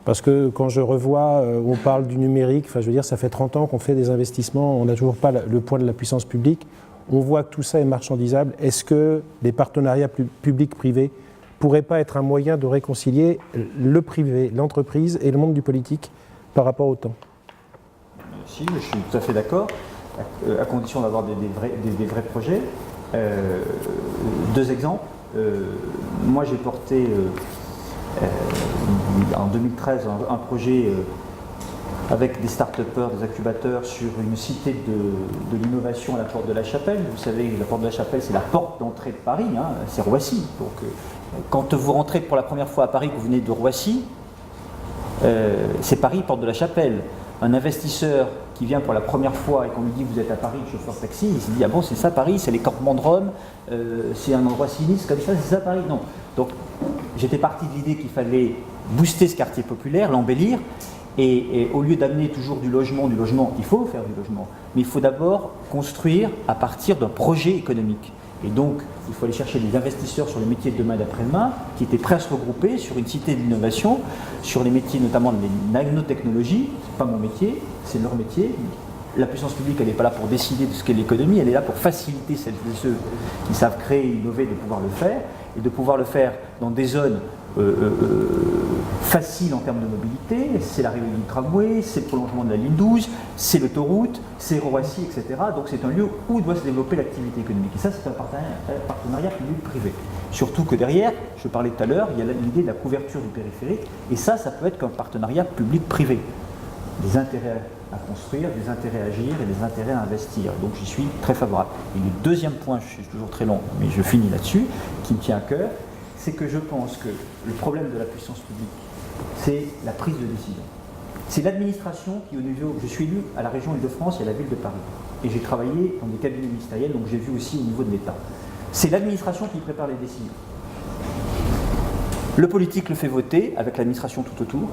Parce que quand je revois, on parle du numérique, enfin je veux dire, ça fait 30 ans qu'on fait des investissements, on n'a toujours pas le poids de la puissance publique. On voit que tout ça est marchandisable. Est-ce que les partenariats publics-privés ne pourraient pas être un moyen de réconcilier le privé, l'entreprise et le monde du politique par rapport au temps ? Si, je suis tout à fait d'accord, à condition d'avoir des vrais projets. Deux exemples. Moi j'ai porté en 2013 un projet avec des start-upers, des incubateurs sur une cité de l'innovation à la Porte de la Chapelle. Vous savez, la Porte de la Chapelle, c'est la porte d'entrée de Paris, hein, c'est Roissy. Donc, quand vous rentrez pour la première fois à Paris, que vous venez de Roissy, c'est Paris, Porte de la Chapelle. Un investisseur qui vient pour la première fois et qu'on lui dit que vous êtes à Paris, chauffeur taxi, il se dit ah bon c'est ça Paris, c'est les campements de Rome, c'est un endroit sinistre comme ça, c'est ça Paris. Non. Donc j'étais parti de l'idée qu'il fallait booster ce quartier populaire, l'embellir, et au lieu d'amener toujours du logement, il faut faire du logement, mais il faut d'abord construire à partir d'un projet économique. Et donc, il faut aller chercher des investisseurs sur les métiers de demain et d'après-demain qui étaient prêts à se regrouper sur une cité d'innovation, sur les métiers notamment de nanotechnologie. C'est pas mon métier, c'est leur métier. La puissance publique, elle n'est pas là pour décider de ce qu'est l'économie, elle est là pour faciliter celles et ceux qui savent créer et innover de pouvoir le faire, et de pouvoir le faire dans des zones faciles en termes de mobilité. C'est l'arrivée du tramway, c'est le prolongement de la ligne 12, c'est l'autoroute, c'est Roissy, etc. Donc c'est un lieu où doit se développer l'activité économique. Et ça, c'est un partenariat public-privé. Surtout que derrière, je parlais tout à l'heure, il y a l'idée de la couverture du périphérique, et ça peut être qu'un partenariat public-privé. Des intérêts à construire, des intérêts à agir et des intérêts à investir. Donc j'y suis très favorable. Et le deuxième point, je suis toujours très long, mais je finis là-dessus, qui me tient à cœur, c'est que je pense que le problème de la puissance publique, c'est la prise de décision. C'est l'administration qui, au niveau, je suis élu à la région Île-de-France et à la ville de Paris. Et j'ai travaillé dans des cabinets ministériels, donc j'ai vu aussi au niveau de l'État. C'est l'administration qui prépare les décisions. Le politique le fait voter avec l'administration tout autour,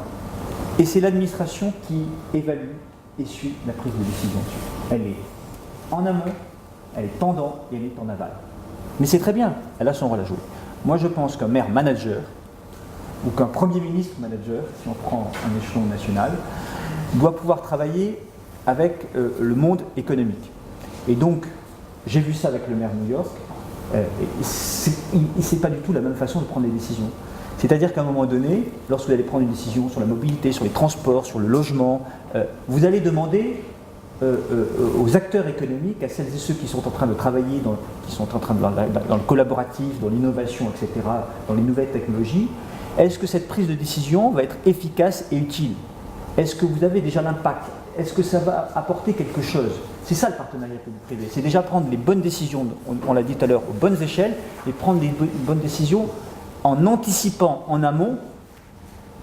et c'est l'administration qui évalue et suit la prise de décision. Elle est en amont, elle est pendant et elle est en aval. Mais c'est très bien, elle a son rôle à jouer. Moi je pense qu'un maire manager, ou qu'un premier ministre manager, si on prend un échelon national, doit pouvoir travailler avec le monde économique. Et donc, j'ai vu ça avec le maire de New York, c'est pas du tout la même façon de prendre des décisions. C'est-à-dire qu'à un moment donné, lorsque vous allez prendre une décision sur la mobilité, sur les transports, sur le logement, vous allez demander aux acteurs économiques, à celles et ceux qui sont en train de travailler, qui sont en train dans le collaboratif, dans l'innovation, etc., dans les nouvelles technologies, est-ce que cette prise de décision va être efficace et utile? Est-ce que vous avez déjà l'impact? Est-ce que ça va apporter quelque chose? C'est ça le partenariat public-privé, c'est déjà prendre les bonnes décisions, on l'a dit tout à l'heure, aux bonnes échelles, et prendre les bonnes décisions en anticipant en amont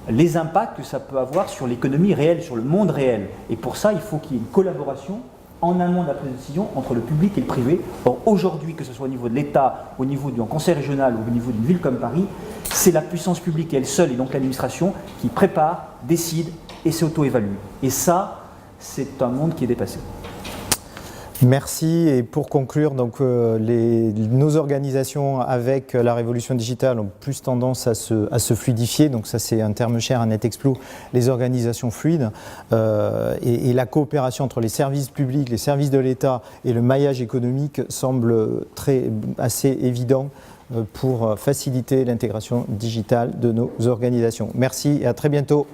les impacts que ça peut avoir sur l'économie réelle, sur le monde réel. Et pour ça, il faut qu'il y ait une collaboration en amont de la prise de décision entre le public et le privé. Or, aujourd'hui, que ce soit au niveau de l'État, au niveau d'un conseil régional ou au niveau d'une ville comme Paris, c'est la puissance publique elle seule, et donc l'administration, qui prépare, décide et s'auto-évalue. Et ça, c'est un monde qui est dépassé. Merci. Et pour conclure, donc, nos organisations avec la révolution digitale ont plus tendance à se fluidifier. Donc ça, c'est un terme cher à NetExplo, les organisations fluides. Et la coopération entre les services publics, les services de l'État et le maillage économique semble assez évident pour faciliter l'intégration digitale de nos organisations. Merci et à très bientôt.